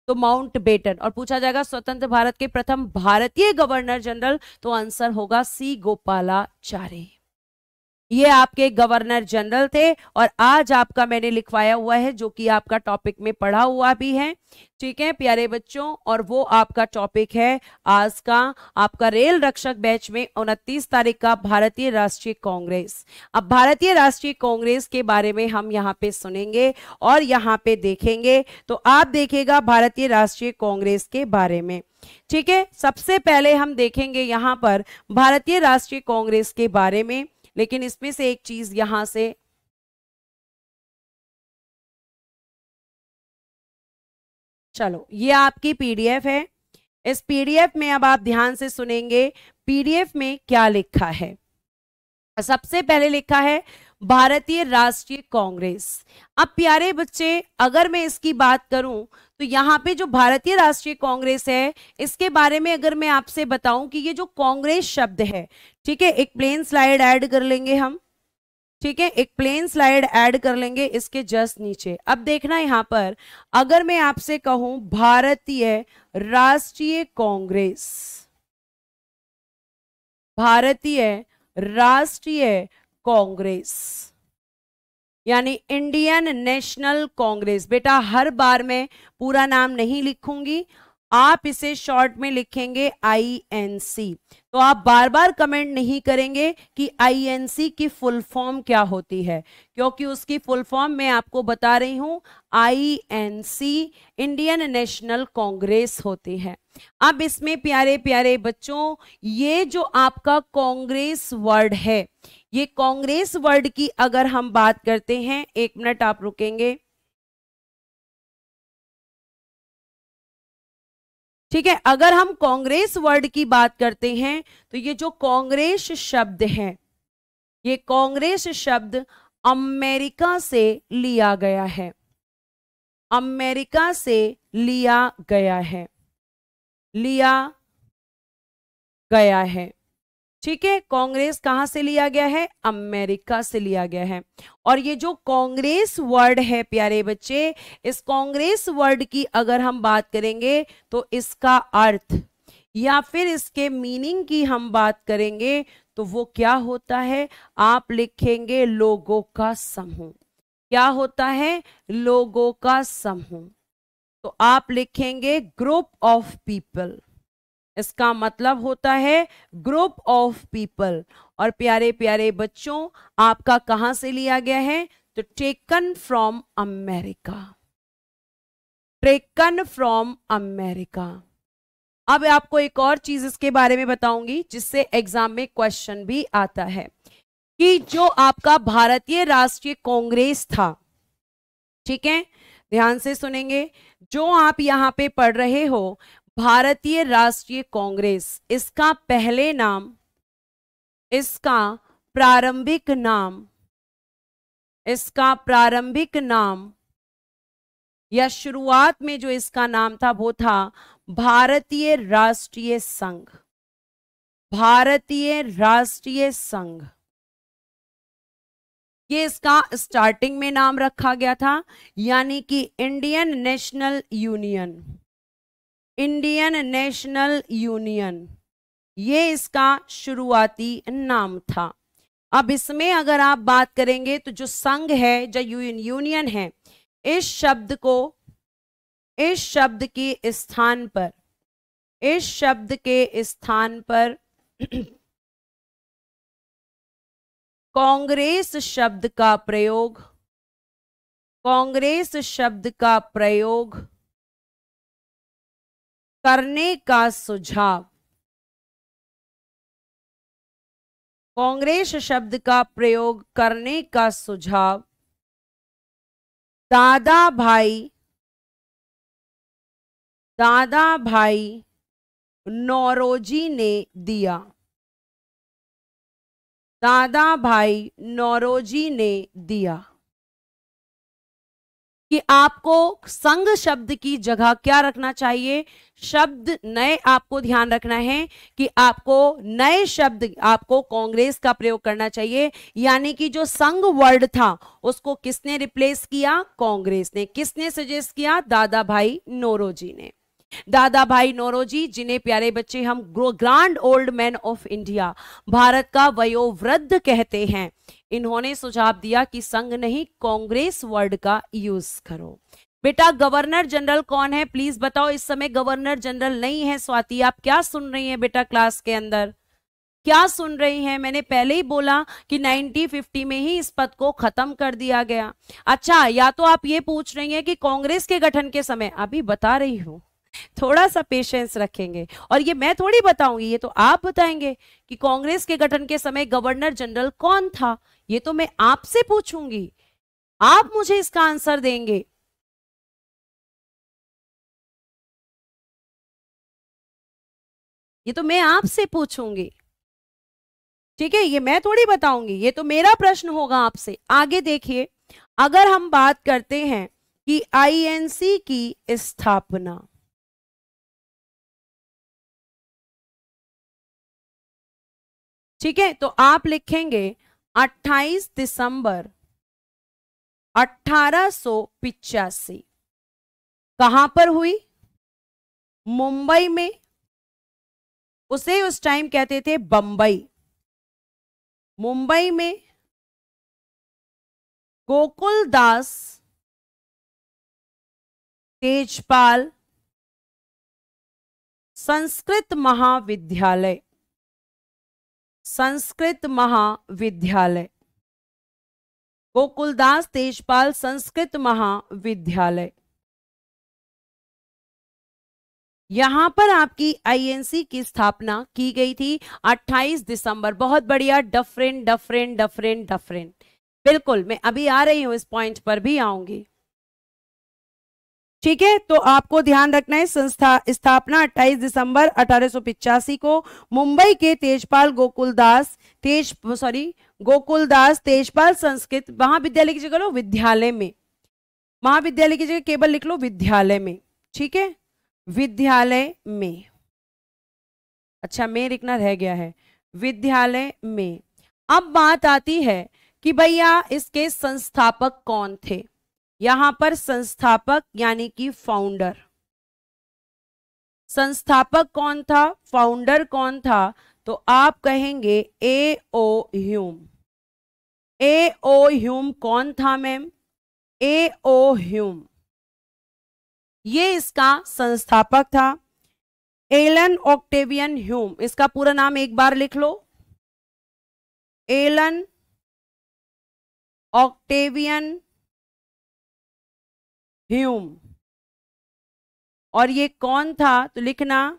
तो माउंटबेटन, और पूछा जाएगा स्वतंत्र भारत के प्रथम भारतीय गवर्नर जनरल तो आंसर होगा सी गोपालाचारी। ये आपके गवर्नर जनरल थे और आज आपका मैंने लिखवाया हुआ है जो कि आपका टॉपिक में पढ़ा हुआ भी है। ठीक है प्यारे बच्चों, और वो आपका टॉपिक है आज का आपका रेल रक्षक बैच में 29 तारीख का भारतीय राष्ट्रीय कांग्रेस। अब भारतीय राष्ट्रीय कांग्रेस के बारे में हम यहाँ पे सुनेंगे और यहाँ पे देखेंगे, तो आप देखिएगा भारतीय राष्ट्रीय कांग्रेस के बारे में। ठीक है, सबसे पहले हम देखेंगे यहाँ पर भारतीय राष्ट्रीय कांग्रेस के बारे में, लेकिन इसमें से एक चीज यहां से चलो, ये आपकी पीडीएफ है। इस पीडीएफ में अब आप ध्यान से सुनेंगे पीडीएफ में क्या लिखा है। सबसे पहले लिखा है भारतीय राष्ट्रीय कांग्रेस। अब प्यारे बच्चे अगर मैं इसकी बात करूं तो यहाँ पे जो भारतीय राष्ट्रीय कांग्रेस है इसके बारे में अगर मैं आपसे बताऊं कि ये जो कांग्रेस शब्द है, ठीक है, एक प्लेन स्लाइड ऐड कर लेंगे हम। ठीक है, एक प्लेन स्लाइड ऐड कर लेंगे इसके जस्ट नीचे। अब देखना यहाँ पर अगर मैं आपसे कहूं भारतीय राष्ट्रीय कांग्रेस, भारतीय राष्ट्रीय कांग्रेस, यानी इंडियन नेशनल कांग्रेस। बेटा हर बार मैं पूरा नाम नहीं लिखूंगी, आप इसे शॉर्ट में लिखेंगे INC। तो आप बार बार कमेंट नहीं करेंगे कि INC की फुल फॉर्म क्या होती है, क्योंकि उसकी फुल फॉर्म मैं आपको बता रही हूं, INC इंडियन नेशनल कांग्रेस होती है। अब इसमें प्यारे प्यारे बच्चों, ये जो आपका कांग्रेस वर्ड है, ये कांग्रेस वर्ड की अगर हम बात करते हैं, 1 मिनट आप रुकेंगे, ठीक है। अगर हम कांग्रेस वर्ड की बात करते हैं तो ये जो कांग्रेस शब्द है, ये कांग्रेस शब्द अमेरिका से लिया गया है, अमेरिका से लिया गया है, लिया गया है, ठीक है। कांग्रेस कहां से लिया गया है? अमेरिका से लिया गया है। और ये जो कांग्रेस वर्ड है प्यारे बच्चे, इस कांग्रेस वर्ड की अगर हम बात करेंगे तो इसका अर्थ या फिर इसके मीनिंग की हम बात करेंगे तो वो क्या होता है? आप लिखेंगे लोगों का समूह। क्या होता है? लोगों का समूह। तो आप लिखेंगे ग्रुप ऑफ पीपल, इसका मतलब होता है ग्रुप ऑफ पीपल। और प्यारे प्यारे बच्चों, आपका कहां से लिया गया है? तो taken from America, taken from America. अब आपको एक और चीज इसके बारे में बताऊंगी जिससे एग्जाम में क्वेश्चन भी आता है, कि जो आपका भारतीय राष्ट्रीय कांग्रेस था, ठीक है, ध्यान से सुनेंगे, जो आप यहां पे पढ़ रहे हो भारतीय राष्ट्रीय कांग्रेस, इसका पहले नाम, इसका प्रारंभिक नाम, इसका प्रारंभिक नाम या शुरुआत में जो इसका नाम था वो था भारतीय राष्ट्रीय संघ, भारतीय राष्ट्रीय संघ। ये इसका स्टार्टिंग में नाम रखा गया था, यानी कि Indian national union, Indian national union, ये इसका शुरुआती नाम था। अब इसमें अगर आप बात करेंगे तो जो संघ है, जो यूनियन है, इस शब्द को, इस शब्द के स्थान पर, इस शब्द के स्थान पर कांग्रेस शब्द का प्रयोग, कांग्रेस शब्द का प्रयोग करने का सुझाव, कांग्रेस शब्द का प्रयोग करने का सुझाव दादा भाई नौरोजी ने दिया, दादा भाई नौरोजी ने दिया। कि आपको संघ शब्द की जगह क्या रखना चाहिए? शब्द नए आपको ध्यान रखना है कि आपको नए शब्द, आपको कांग्रेस का प्रयोग करना चाहिए। यानी कि जो संघ वर्ड था उसको किसने रिप्लेस किया? कांग्रेस ने। किसने सजेस्ट किया? दादा भाई नौरोजी ने। दादा भाई नौरोजी, जिन्हें प्यारे बच्चे हम grand old man of India, Bharat का वयोवृद्ध कहते हैं, इन्होंने सुझाव दिया कि संघ नहीं कांग्रेस वर्ड का यूज करो। बेटा गवर्नर जनरल कौन है? प्लीज बताओ। इस समय गवर्नर जनरल नहीं है। स्वाति, आप क्या सुन रही हैं बेटा? क्लास के अंदर क्या सुन रही हैं? मैंने पहले ही बोला कि 1950 में ही इस पद को खत्म कर दिया गया। अच्छा, या तो आप ये पूछ रही हैं कि कांग्रेस के गठन के समय, अभी बता रही हूं, थोड़ा सा पेशेंस रखेंगे। और ये मैं थोड़ी बताऊंगी, ये तो आप बताएंगे कि कांग्रेस के गठन के समय गवर्नर जनरल कौन था। ये तो मैं आपसे पूछूंगी, आप मुझे इसका आंसर देंगे। ये तो मैं आपसे पूछूंगी, ठीक है, ये मैं थोड़ी बताऊंगी, ये तो मेरा प्रश्न होगा आपसे। आगे देखिए, अगर हम बात करते हैं कि INC की स्थापना, ठीक है, तो आप लिखेंगे 28 दिसंबर 1885। कहां पर हुई? मुंबई में। उसे उस टाइम कहते थे बंबई। मुंबई में गोकुलदास तेजपाल संस्कृत महाविद्यालय, संस्कृत महाविद्यालय, गोकुलदास तेजपाल संस्कृत महाविद्यालय। यहां पर आपकी आईएनसी की स्थापना की गई थी 28 दिसंबर। बहुत बढ़िया, डिफरेंट डिफरेंट डिफरेंट डिफरेंट, बिल्कुल मैं अभी आ रही हूं, इस पॉइंट पर भी आऊंगी। ठीक है, तो आपको ध्यान रखना है स्थापना 28 दिसंबर 1885 को मुंबई के तेजपाल गोकुलदास तेजपाल संस्कृत महाविद्यालय की जगह लो विद्यालय में, महाविद्यालय की जगह केवल लिख लो विद्यालय में। ठीक है, विद्यालय में, अच्छा में लिखना रह गया है, विद्यालय में। अब बात आती है कि भैया इसके संस्थापक कौन थे। यहां पर संस्थापक यानी कि फाउंडर, संस्थापक कौन था, फाउंडर कौन था, तो आप कहेंगे A.O. ह्यूम। A.O. ह्यूम कौन था मैम, A.O. ह्यूम ये इसका संस्थापक था। एलन ऑक्टेवियन ह्यूम, इसका पूरा नाम एक बार लिख लो, एलन ऑक्टेवियन ह्यूम। और ये कौन था, तो लिखना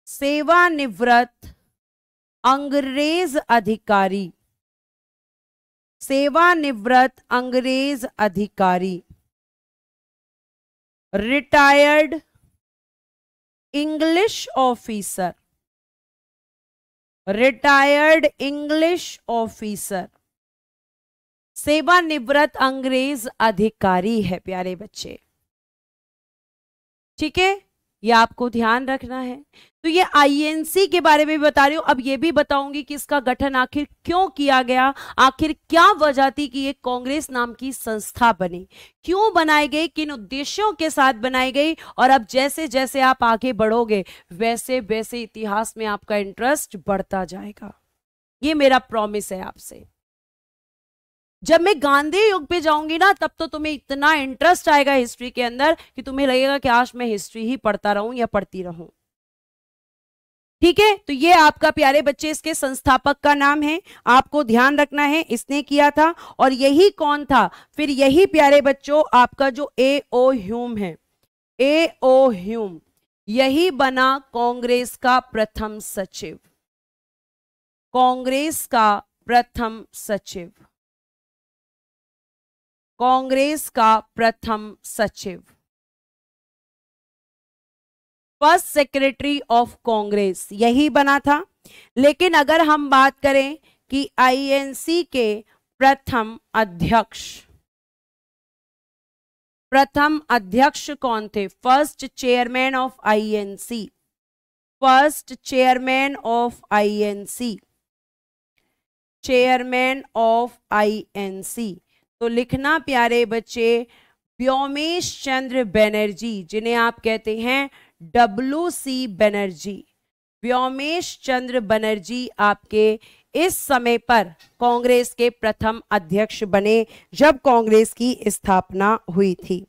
सेवानिवृत्त अंग्रेज अधिकारी, सेवानिवृत्त अंग्रेज अधिकारी, retired English officer, retired English officer, सेवानिवृत्त अंग्रेज अधिकारी है प्यारे बच्चे। ठीक है, ये आपको ध्यान रखना है। तो ये आईएनसी के बारे में बता रही हूं। अब ये भी बताऊंगी कि इसका गठन आखिर क्यों किया गया, आखिर क्या वजह थी कि ये कांग्रेस नाम की संस्था बनी, क्यों बनाई गई, किन उद्देश्यों के साथ बनाई गई। और अब जैसे जैसे आप आगे बढ़ोगे वैसे वैसे इतिहास में आपका इंटरेस्ट बढ़ता जाएगा, ये मेरा प्रॉमिस है आपसे। जब मैं गांधी युग पे जाऊंगी ना, तब तो तुम्हें इतना इंटरेस्ट आएगा हिस्ट्री के अंदर कि तुम्हें लगेगा कि आज मैं हिस्ट्री ही पढ़ता रहूं या पढ़ती रहूं। ठीक है, तो ये आपका प्यारे बच्चे इसके संस्थापक का नाम है, आपको ध्यान रखना है इसने किया था। और यही कौन था, फिर यही प्यारे बच्चों आपका जो A.O. ह्यूम है, A.O. ह्यूम यही बना कांग्रेस का प्रथम सचिव, कांग्रेस का प्रथम सचिव, कांग्रेस का प्रथम सचिव, फर्स्ट सेक्रेटरी ऑफ कांग्रेस यही बना था। लेकिन अगर हम बात करें कि आईएनसी के प्रथम अध्यक्ष कौन थे, first chairman of INC, first chairman of INC, chairman of INC, तो लिखना प्यारे बच्चे व्योमेश चंद्र बनर्जी, जिन्हें आप कहते हैं WC बनर्जी। व्योमेश चंद्र बनर्जी आपके इस समय पर कांग्रेस के प्रथम अध्यक्ष बने जब कांग्रेस की स्थापना हुई थी।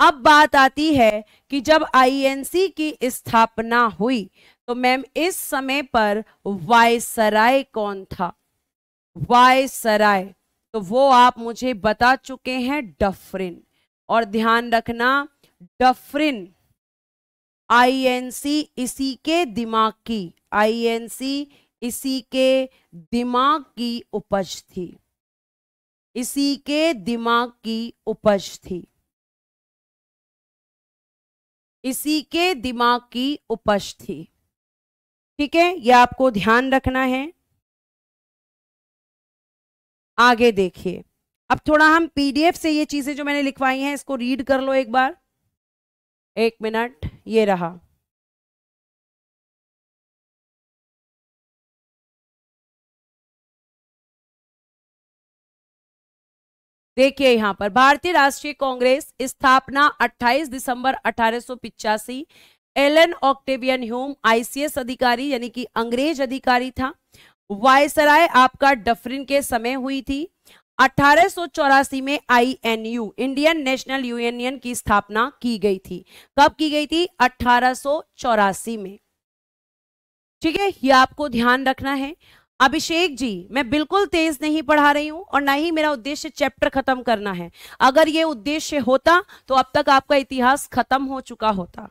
अब बात आती है कि जब आईएनसी की स्थापना हुई तो मैम इस समय पर वायसराय कौन था, वायसराय, तो वो आप मुझे बता चुके हैं डफरिन। और ध्यान रखना डफरिन आईएनसी इसी के दिमाग की, आईएनसी इसी के दिमाग की उपज थी, इसी के दिमाग की उपज थी, इसी के दिमाग की उपज थी। ठीक है, यह आपको ध्यान रखना है। आगे देखिए, अब थोड़ा हम पीडीएफ से ये चीजें जो मैंने लिखवाई हैं इसको रीड कर लो एक बार, एक मिनट, ये रहा। देखिए यहां पर भारतीय राष्ट्रीय कांग्रेस स्थापना 28 दिसंबर 1885, एलन ऑक्टेवियन ह्यूम आईसीएस अधिकारी यानी कि अंग्रेज अधिकारी था, वायसराय आपका डफरिन के समय हुई थी। 1884 में आईएनयू, इंडियन नेशनल यूनियन की स्थापना की गई थी। कब की गई थी? 1884 में। ठीक है, ये आपको ध्यान रखना है। अभिषेक जी, मैं बिल्कुल तेज नहीं पढ़ा रही हूं और ना ही मेरा उद्देश्य चैप्टर खत्म करना है। अगर ये उद्देश्य होता तो अब तक आपका इतिहास खत्म हो चुका होता,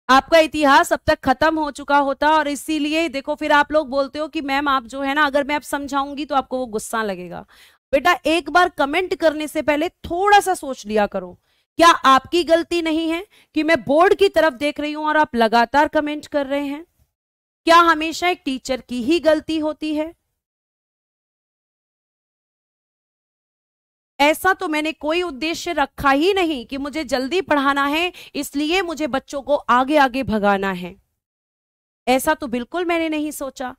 आपका इतिहास अब तक खत्म हो चुका होता। और इसीलिए देखो, फिर आप लोग बोलते हो कि मैम आप जो है ना, अगर मैं अब समझाऊंगी तो आपको वो गुस्सा लगेगा। बेटा, एक बार कमेंट करने से पहले थोड़ा सा सोच लिया करो। क्या आपकी गलती नहीं है कि मैं बोर्ड की तरफ देख रही हूं और आप लगातार कमेंट कर रहे हैं? क्या हमेशा एक टीचर की ही गलती होती है? ऐसा तो मैंने कोई उद्देश्य रखा ही नहीं कि मुझे जल्दी पढ़ाना है इसलिए मुझे बच्चों को आगे आगे भगाना है। ऐसा तो बिल्कुल मैंने नहीं सोचा,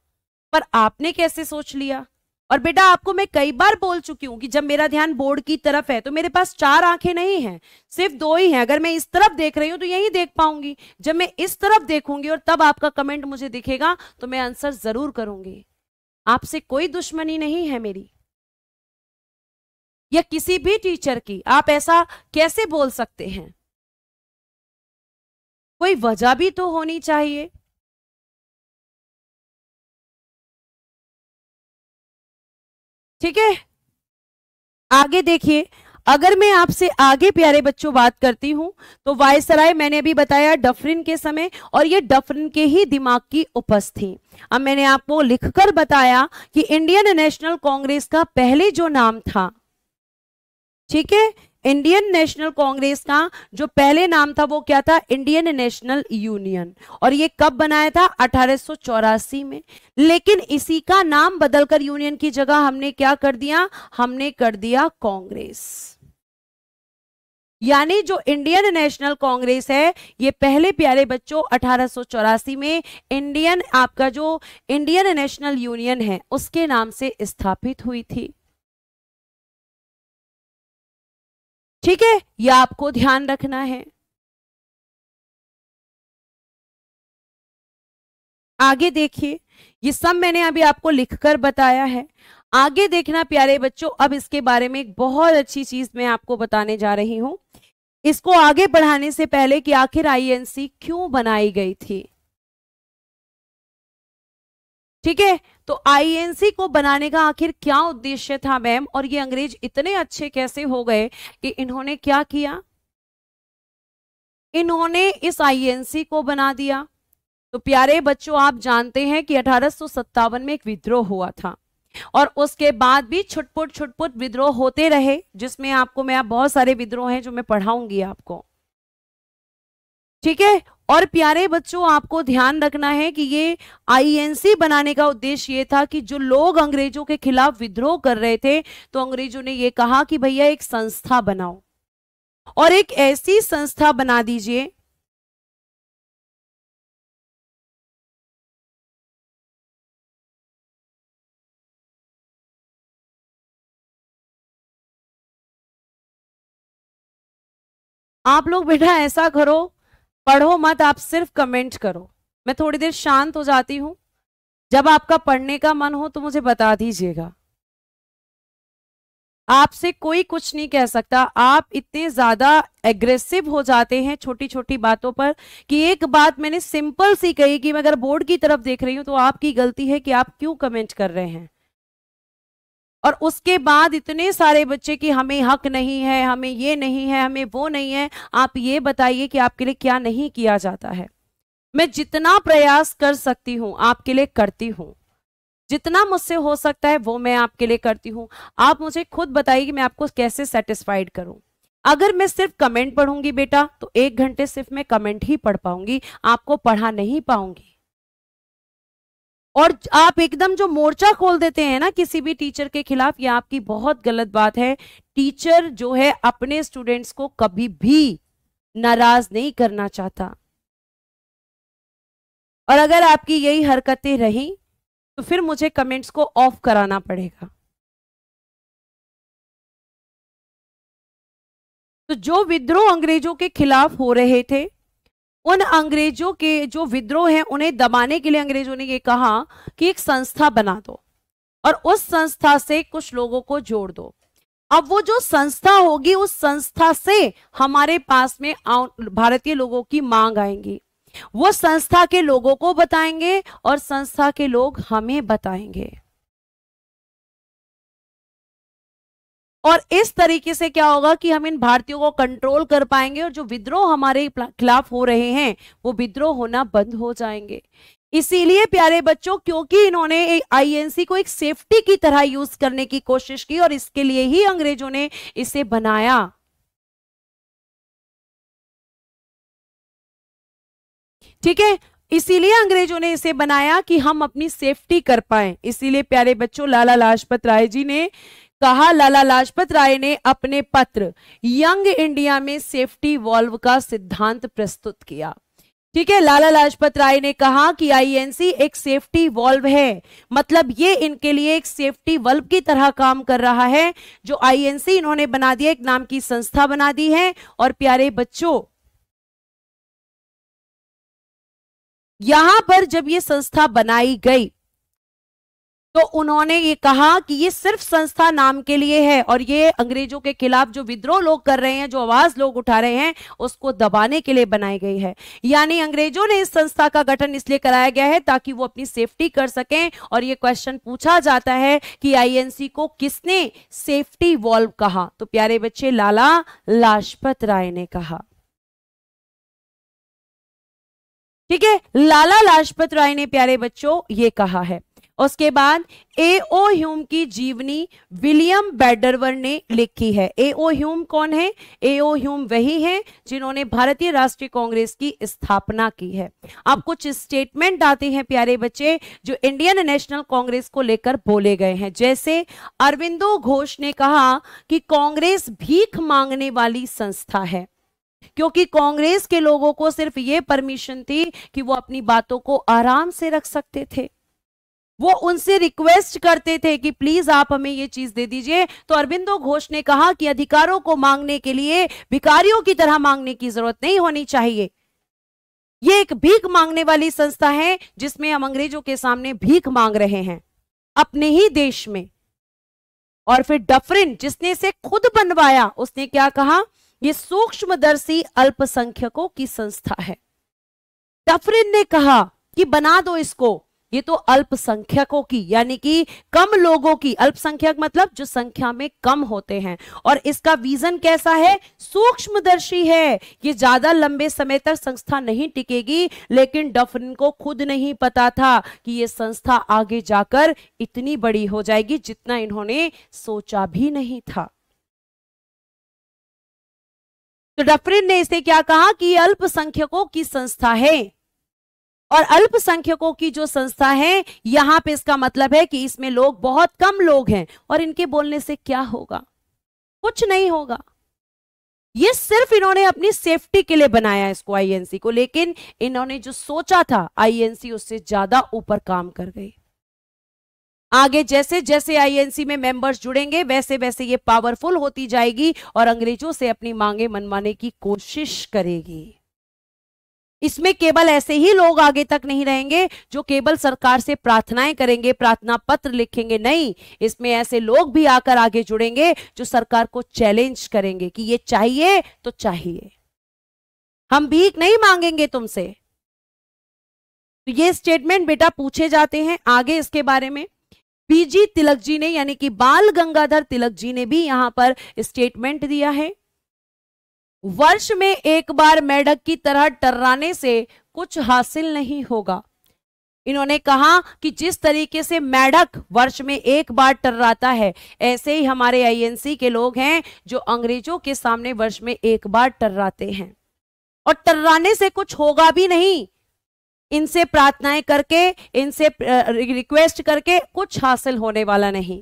पर आपने कैसे सोच लिया? और बेटा, आपको मैं कई बार बोल चुकी हूं कि जब मेरा ध्यान बोर्ड की तरफ है तो मेरे पास 4 आंखें नहीं हैं, सिर्फ 2 ही हैं। अगर मैं इस तरफ देख रही हूं तो यही देख पाऊंगी। जब मैं इस तरफ देखूंगी और तब आपका कमेंट मुझे दिखेगा तो मैं आंसर जरूर करूंगी। आपसे कोई दुश्मनी नहीं है मेरी या किसी भी टीचर की। आप ऐसा कैसे बोल सकते हैं? कोई वजह भी तो होनी चाहिए। ठीक है, आगे देखिए। अगर मैं आपसे आगे प्यारे बच्चों बात करती हूं तो वायसराय मैंने अभी बताया डफरिन के समय, और ये डफरिन के ही दिमाग की उपज थी। अब मैंने आपको लिखकर बताया कि इंडियन नेशनल कांग्रेस का पहले जो नाम था, ठीक है, इंडियन नेशनल कांग्रेस का जो पहले नाम था वो क्या था? Indian national union. और ये कब बनाया था? 1884 में। लेकिन इसी का नाम बदलकर यूनियन की जगह हमने क्या कर दिया? हमने कर दिया कांग्रेस। यानी जो इंडियन नेशनल कांग्रेस है ये पहले प्यारे बच्चों 1884 में इंडियन, आपका जो इंडियन नेशनल यूनियन है उसके नाम से स्थापित हुई थी। ठीक है, यह आपको ध्यान रखना है। आगे देखिए, ये सब मैंने अभी आपको लिखकर बताया है। आगे देखना प्यारे बच्चों, अब इसके बारे में एक बहुत अच्छी चीज मैं आपको बताने जा रही हूं। इसको आगे बढ़ाने से पहले कि आखिर आईएनसी क्यों बनाई गई थी। ठीक है, तो आईएनसी को बनाने का आखिर क्या उद्देश्य था मैम, और ये अंग्रेज इतने अच्छे कैसे हो गए कि इन्होंने क्या किया? इन्होंने इस आईएनसी को बना दिया। तो प्यारे बच्चों, आप जानते हैं कि 1857 में एक विद्रोह हुआ था और उसके बाद भी छुटपुट विद्रोह होते रहे, जिसमें आपको मैं, आप बहुत सारे विद्रोह हैं जो मैं पढ़ाऊंगी आपको। ठीक है, और प्यारे बच्चों आपको ध्यान रखना है कि ये आईएनसी बनाने का उद्देश्य ये था कि जो लोग अंग्रेजों के खिलाफ विद्रोह कर रहे थे तो अंग्रेजों ने ये कहा कि भैया एक संस्था बनाओ, और एक ऐसी संस्था बना दीजिए आप लोग। बेटा ऐसा करो, पढ़ो मत, आप सिर्फ कमेंट करो। मैं थोड़ी देर शांत हो जाती हूं, जब आपका पढ़ने का मन हो तो मुझे बता दीजिएगा। आपसे कोई कुछ नहीं कह सकता। आप इतने ज्यादा एग्रेसिव हो जाते हैं छोटी छोटी बातों पर कि एक बात मैंने सिंपल सी कही कि मैं अगर बोर्ड की तरफ देख रही हूं तो आपकी गलती है कि आप क्यों कमेंट कर रहे हैं। और उसके बाद इतने सारे बच्चे कि हमें हक नहीं है, हमें ये नहीं है, हमें वो नहीं है। आप ये बताइए कि आपके लिए क्या नहीं किया जाता है। मैं जितना प्रयास कर सकती हूं आपके लिए करती हूं, जितना मुझसे हो सकता है वो मैं आपके लिए करती हूं। आप मुझे खुद बताइए कि मैं आपको कैसे सेटिस्फाइड करूं। अगर मैं सिर्फ कमेंट पढ़ूंगी बेटा तो 1 घंटे सिर्फ मैं कमेंट ही पढ़ पाऊंगी, आपको पढ़ा नहीं पाऊंगी। और आप एकदम जो मोर्चा खोल देते हैं ना किसी भी टीचर के खिलाफ, ये आपकी बहुत गलत बात है। टीचर जो है अपने स्टूडेंट्स को कभी भी नाराज नहीं करना चाहता, और अगर आपकी यही हरकतें रही तो फिर मुझे कमेंट्स को ऑफ कराना पड़ेगा। तो जो विद्रोह अंग्रेजों के खिलाफ हो रहे थे उन अंग्रेजों के जो विद्रोह हैं उन्हें दबाने के लिए अंग्रेजों ने ये कहा कि एक संस्था बना दो और उस संस्था से कुछ लोगों को जोड़ दो। अब वो जो संस्था होगी उस संस्था से हमारे पास में भारतीय लोगों की मांग आएंगी, वो संस्था के लोगों को बताएंगे और संस्था के लोग हमें बताएंगे। और इस तरीके से क्या होगा कि हम इन भारतीयों को कंट्रोल कर पाएंगे और जो विद्रोह हमारे खिलाफ हो रहे हैं वो विद्रोह होना बंद हो जाएंगे। इसीलिए प्यारे बच्चों, क्योंकि इन्होंने आईएनसी को एक सेफ्टी की तरह यूज करने की कोशिश की और इसके लिए ही अंग्रेजों ने इसे बनाया। ठीक है, इसीलिए अंग्रेजों ने इसे बनाया कि हम अपनी सेफ्टी कर पाए। इसीलिए प्यारे बच्चों, लाला लाजपत राय जी ने कहा, लाला लाजपत राय ने अपने पत्र यंग इंडिया में सेफ्टी वॉल्व का सिद्धांत प्रस्तुत किया। ठीक है, लाला लाजपत राय ने कहा कि आईएनसी एक सेफ्टी वॉल्व है, मतलब ये इनके लिए एक सेफ्टी वॉल्व की तरह काम कर रहा है। जो आईएनसी इन्होंने बना दिया, एक नाम की संस्था बना दी है। और प्यारे बच्चों, यहां पर जब ये संस्था बनाई गई तो उन्होंने ये कहा कि ये सिर्फ संस्था नाम के लिए है और ये अंग्रेजों के खिलाफ जो विद्रोह लोग कर रहे हैं, जो आवाज लोग उठा रहे हैं, उसको दबाने के लिए बनाई गई है। यानी अंग्रेजों ने इस संस्था का गठन इसलिए कराया गया है ताकि वो अपनी सेफ्टी कर सकें। और ये क्वेश्चन पूछा जाता है कि आईएनसी को किसने सेफ्टी वॉल्व कहा? तो प्यारे बच्चे, लाला लाजपत राय ने कहा। ठीक है, लाला लाजपत राय ने प्यारे बच्चों ये कहा है। उसके बाद एओ ह्यूम की जीवनी विलियम बेडरवर ने लिखी है। एओ ह्यूम कौन है? एओ ह्यूम वही है जिन्होंने भारतीय राष्ट्रीय कांग्रेस की स्थापना की है। अब कुछ स्टेटमेंट आते हैं प्यारे बच्चे जो इंडियन नेशनल कांग्रेस को लेकर बोले गए हैं। जैसे अरविंदो घोष ने कहा कि कांग्रेस भीख मांगने वाली संस्था है, क्योंकि कांग्रेस के लोगों को सिर्फ ये परमिशन थी कि वो अपनी बातों को आराम से रख सकते थे। वो उनसे रिक्वेस्ट करते थे कि प्लीज आप हमें ये चीज दे दीजिए। तो अरविंदो घोष ने कहा कि अधिकारों को मांगने के लिए भिखारियों की तरह मांगने की जरूरत नहीं होनी चाहिए। ये एक भीख मांगने वाली संस्था है जिसमें हम अंग्रेजों के सामने भीख मांग रहे हैं अपने ही देश में। और फिर डफरिन, जिसने इसे खुद बनवाया, उसने क्या कहा? ये सूक्ष्मदर्शी अल्पसंख्यकों की संस्था है। डफरिन ने कहा कि बना दो इसको, ये तो अल्पसंख्यकों की, यानी कि कम लोगों की, अल्पसंख्यक मतलब जो संख्या में कम होते हैं। और इसका विजन कैसा है? सूक्ष्मदर्शी है। ये ज्यादा लंबे समय तक संस्था नहीं टिकेगी, लेकिन डफरिन को खुद नहीं पता था कि ये संस्था आगे जाकर इतनी बड़ी हो जाएगी जितना इन्होंने सोचा भी नहीं था। तो डफरिन ने इसे क्या कहा कि ये अल्पसंख्यकों की संस्था है। और अल्पसंख्यकों की जो संस्था है, यहां पे इसका मतलब है कि इसमें लोग बहुत कम लोग हैं और इनके बोलने से क्या होगा? कुछ नहीं होगा। ये सिर्फ इन्होंने अपनी सेफ्टी के लिए बनाया इसको, आईएनसी को, लेकिन इन्होंने जो सोचा था आईएनसी उससे ज्यादा ऊपर काम कर गई। आगे जैसे जैसे आईएनसी में मेंबर्स जुड़ेंगे वैसे वैसे ये पावरफुल होती जाएगी और अंग्रेजों से अपनी मांगे मनवाने की कोशिश करेगी। इसमें केवल ऐसे ही लोग आगे तक नहीं रहेंगे जो केवल सरकार से प्रार्थनाएं करेंगे, प्रार्थना पत्र लिखेंगे। नहीं, इसमें ऐसे लोग भी आकर आगे जुड़ेंगे जो सरकार को चैलेंज करेंगे कि ये चाहिए तो चाहिए, हम भीख नहीं मांगेंगे तुमसे। तो ये स्टेटमेंट बेटा पूछे जाते हैं आगे इसके बारे में। बीजी तिलक जी ने, यानी कि बाल गंगाधर तिलक जी ने भी यहां पर स्टेटमेंट दिया है। वर्ष में एक बार मेढक की तरह टर्राने से कुछ हासिल नहीं होगा। इन्होंने कहा कि जिस तरीके से मेढक वर्ष में एक बार टर्राता है, ऐसे ही हमारे आईएनसी के लोग हैं जो अंग्रेजों के सामने वर्ष में एक बार टर्राते हैं। और टर्राने से कुछ होगा भी नहीं, इनसे प्रार्थनाएं करके, इनसे रिक्वेस्ट करके कुछ हासिल होने वाला नहीं।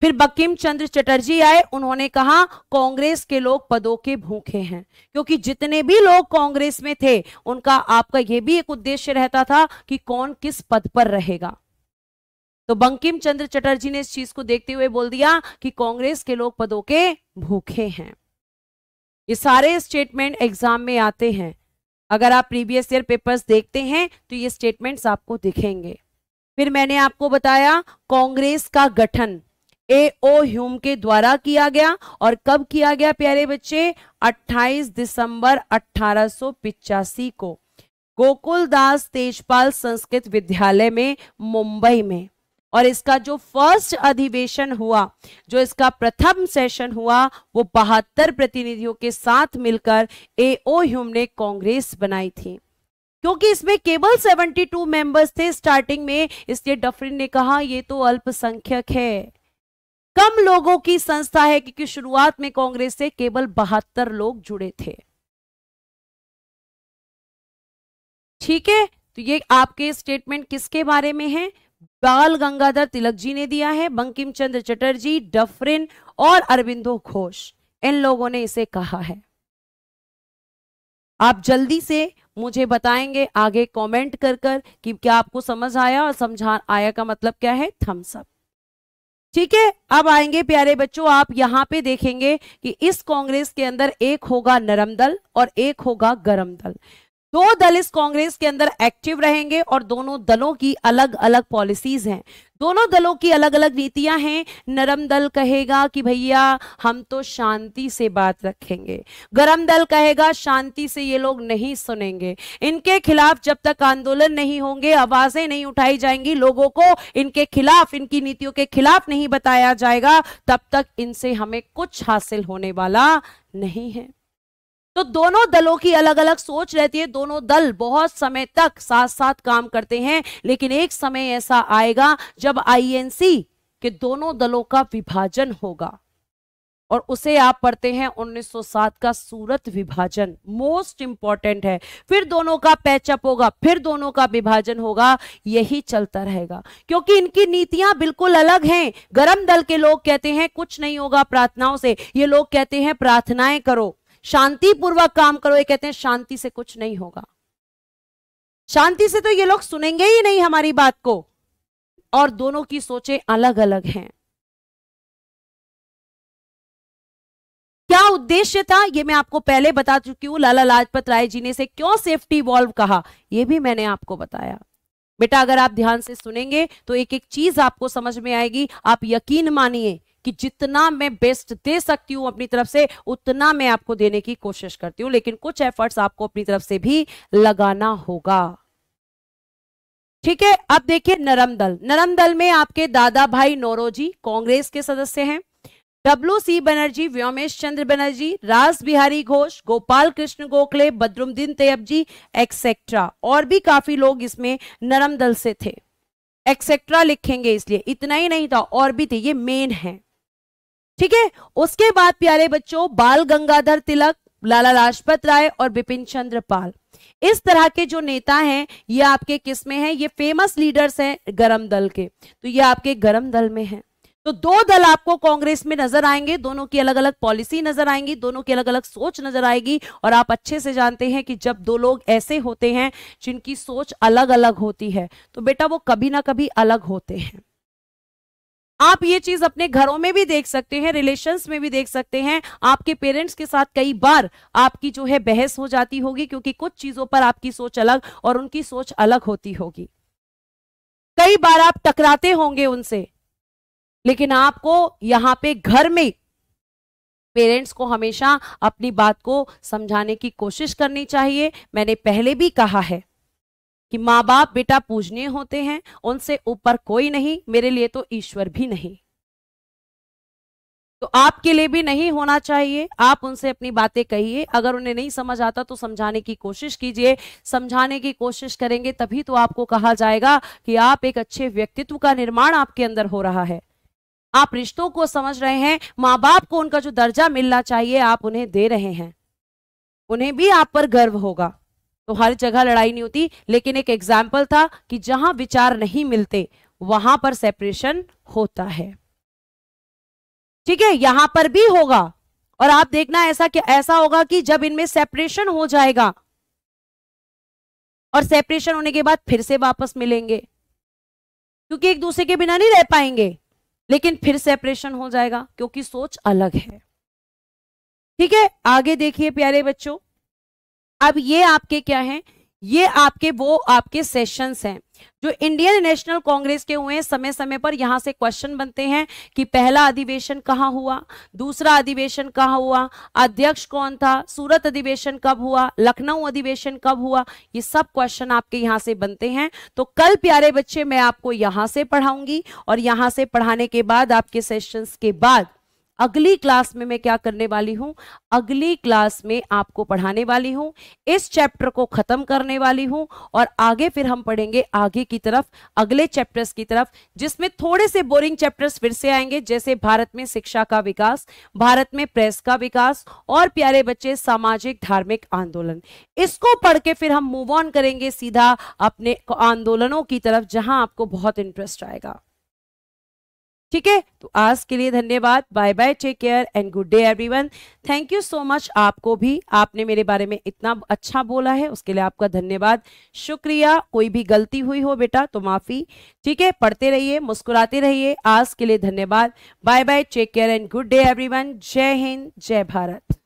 फिर बंकिम चंद्र चटर्जी आए, उन्होंने कहा कांग्रेस के लोग पदों के भूखे हैं, क्योंकि जितने भी लोग कांग्रेस में थे उनका आपका यह भी एक उद्देश्य रहता था कि कौन किस पद पर रहेगा। तो बंकिम चंद्र चटर्जी ने इस चीज को देखते हुए बोल दिया कि कांग्रेस के लोग पदों के भूखे हैं। ये सारे स्टेटमेंट एग्जाम में आते हैं, अगर आप प्रीवियस ईयर पेपर्स देखते हैं तो ये स्टेटमेंट्स आपको दिखेंगे। फिर मैंने आपको बताया कांग्रेस का गठन A.O. ह्यूम के द्वारा किया गया, और कब किया गया प्यारे बच्चे? 28 दिसंबर 1885 को गोकुलदास तेजपाल संस्कृत विद्यालय में, मुंबई में। और इसका जो फर्स्ट अधिवेशन हुआ, जो इसका प्रथम सेशन हुआ, वो 72 प्रतिनिधियों के साथ मिलकर A.O. ह्यूम ने कांग्रेस बनाई थी। क्योंकि इसमें केवल 72 मेंबर्स थे स्टार्टिंग में, इसलिए डफरिन ने कहा ये तो अल्पसंख्यक है, कम लोगों की संस्था है, क्योंकि शुरुआत में कांग्रेस से केवल 72 लोग जुड़े थे। ठीक है, तो ये आपके स्टेटमेंट किसके बारे में है? बाल गंगाधर तिलक जी ने दिया है, बंकिम चंद्र चटर्जी, डफरिन और अरविंदो घोष, इन लोगों ने इसे कहा है। आप जल्दी से मुझे बताएंगे आगे कमेंट कर कर कि क्या आपको समझ आया, और समझा आया का मतलब क्या है? Thumbs up. ठीक है, अब आएंगे प्यारे बच्चों, आप यहां पे देखेंगे कि इस कांग्रेस के अंदर एक होगा नरम दल और एक होगा गरम दल। दो दल इस कांग्रेस के अंदर एक्टिव रहेंगे और दोनों दलों की अलग अलग पॉलिसीज हैं, दोनों दलों की अलग अलग नीतियां हैं। नरम दल कहेगा कि भैया हम तो शांति से बात रखेंगे, गरम दल कहेगा शांति से ये लोग नहीं सुनेंगे, इनके खिलाफ जब तक आंदोलन नहीं होंगे, आवाजें नहीं उठाई जाएंगी, लोगों को इनके खिलाफ, इनकी नीतियों के खिलाफ नहीं बताया जाएगा, तब तक इनसे हमें कुछ हासिल होने वाला नहीं है। तो दोनों दलों की अलग अलग सोच रहती है, दोनों दल बहुत समय तक साथ साथ काम करते हैं, लेकिन एक समय ऐसा आएगा जब आईएनसी के दोनों दलों का विभाजन होगा, और उसे आप पढ़ते हैं 1907 का सूरत विभाजन, मोस्ट इंपॉर्टेंट है। फिर दोनों का पैचअप होगा, फिर दोनों का विभाजन होगा, यही चलता रहेगा, क्योंकि इनकी नीतियां बिल्कुल अलग हैं। गरम दल के लोग कहते हैं कुछ नहीं होगा प्रार्थनाओं से, ये लोग कहते हैं प्रार्थनाएं करो, शांतिपूर्वक काम करो, ये कहते हैं शांति से कुछ नहीं होगा, शांति से तो ये लोग सुनेंगे ही नहीं हमारी बात को, और दोनों की सोचें अलग अलग हैं। क्या उद्देश्य था ये मैं आपको पहले बता चुकी हूं, लाला लाजपत राय जी ने इसे क्यों सेफ्टी वॉल्व कहा ये भी मैंने आपको बताया। बेटा अगर आप ध्यान से सुनेंगे तो एक एक चीज आपको समझ में आएगी। आप यकीन मानिए कि जितना मैं बेस्ट दे सकती हूं अपनी तरफ से, उतना मैं आपको देने की कोशिश करती हूं, लेकिन कुछ एफर्ट्स आपको अपनी तरफ से भी लगाना होगा। ठीक है, अब देखिए नरम दल। नरम दल में आपके दादा भाई नौरोजी कांग्रेस के सदस्य हैं, W.C. बनर्जी, व्योमेश चंद्र बनर्जी, रास बिहारी घोष, गोपाल कृष्ण गोखले, बद्रुद्दीन तैयबजी एक्सेट्रा, और भी काफी लोग इसमें नरम दल से थे। एक्सेट्रा लिखेंगे इसलिए, इतना ही नहीं था, और भी थे, ये मेन है। ठीक है, उसके बाद प्यारे बच्चों बाल गंगाधर तिलक, लाला लाजपत राय और बिपिन चंद्र पाल, इस तरह के जो नेता हैं ये आपके किस में हैं? ये फेमस लीडर्स हैं गरम दल के, तो ये आपके गरम दल में हैं। तो दो दल आपको कांग्रेस में नजर आएंगे, दोनों की अलग अलग पॉलिसी नजर आएंगी, दोनों की अलग अलग सोच नजर आएगी, और आप अच्छे से जानते हैं कि जब दो लोग ऐसे होते हैं जिनकी सोच अलग अलग होती है, तो बेटा वो कभी ना कभी अलग होते हैं। आप ये चीज अपने घरों में भी देख सकते हैं, रिलेशंस में भी देख सकते हैं। आपके पेरेंट्स के साथ कई बार आपकी जो है बहस हो जाती होगी, क्योंकि कुछ चीजों पर आपकी सोच अलग और उनकी सोच अलग होती होगी। कई बार आप टकराते होंगे उनसे, लेकिन आपको यहां पे घर में पेरेंट्स को हमेशा अपनी बात को समझाने की कोशिश करनी चाहिए। मैंने पहले भी कहा है कि माँ बाप बेटा पूजनीय होते हैं, उनसे ऊपर कोई नहीं, मेरे लिए तो ईश्वर भी नहीं, तो आपके लिए भी नहीं होना चाहिए। आप उनसे अपनी बातें कहिए, अगर उन्हें नहीं समझ आता तो समझाने की कोशिश कीजिए। समझाने की कोशिश करेंगे तभी तो आपको कहा जाएगा कि आप एक अच्छे व्यक्तित्व का निर्माण आपके अंदर हो रहा है, आप रिश्तों को समझ रहे हैं, माँ बाप को उनका जो दर्जा मिलना चाहिए आप उन्हें दे रहे हैं, उन्हें भी आप पर गर्व होगा। तो हर जगह लड़ाई नहीं होती, लेकिन एक एग्जाम्पल था कि जहां विचार नहीं मिलते वहां पर सेपरेशन होता है। ठीक है, यहां पर भी होगा, और आप देखना ऐसा क्या ऐसा होगा कि जब इनमें सेपरेशन हो जाएगा और सेपरेशन होने के बाद फिर से वापस मिलेंगे, क्योंकि एक दूसरे के बिना नहीं रह पाएंगे, लेकिन फिर सेपरेशन हो जाएगा क्योंकि सोच अलग है। ठीक है, आगे देखिए प्यारे बच्चों, अब ये आपके क्या हैं, ये आपके वो आपके सेशंस हैं जो इंडियन नेशनल कांग्रेस के हुए हैं। समय समय पर यहां से क्वेश्चन बनते हैं कि पहला अधिवेशन कहां हुआ, दूसरा अधिवेशन कहां हुआ, अध्यक्ष कौन था, सूरत अधिवेशन कब हुआ, लखनऊ अधिवेशन कब हुआ, ये सब क्वेश्चन आपके यहां से बनते हैं। तो कल प्यारे बच्चे मैं आपको यहां से पढ़ाऊंगी और यहां से पढ़ाने के बाद आपके सेशंस के बाद अगली क्लास में मैं क्या करने वाली हूं, अगली क्लास में आपको पढ़ाने वाली हूं, इस चैप्टर को खत्म करने वाली हूं और आगे फिर हम पढ़ेंगे आगे की तरफ, अगले चैप्टर्स की तरफ, जिसमें थोड़े से बोरिंग चैप्टर्स फिर से आएंगे, जैसे भारत में शिक्षा का विकास, भारत में प्रेस का विकास और प्यारे बच्चे सामाजिक धार्मिक आंदोलन। इसको पढ़ के फिर हम मूव ऑन करेंगे सीधा अपने आंदोलनों की तरफ, जहां आपको बहुत इंटरेस्ट आएगा। ठीक है, तो आज के लिए धन्यवाद, bye bye, take care and good day everyone. Thank you so much, आपको भी, आपने मेरे बारे में इतना अच्छा बोला है उसके लिए आपका धन्यवाद, शुक्रिया। कोई भी गलती हुई हो बेटा तो माफी। ठीक है, पढ़ते रहिए, मुस्कुराते रहिए। आज के लिए धन्यवाद, bye bye, take care and good day everyone. जय हिंद, जय भारत।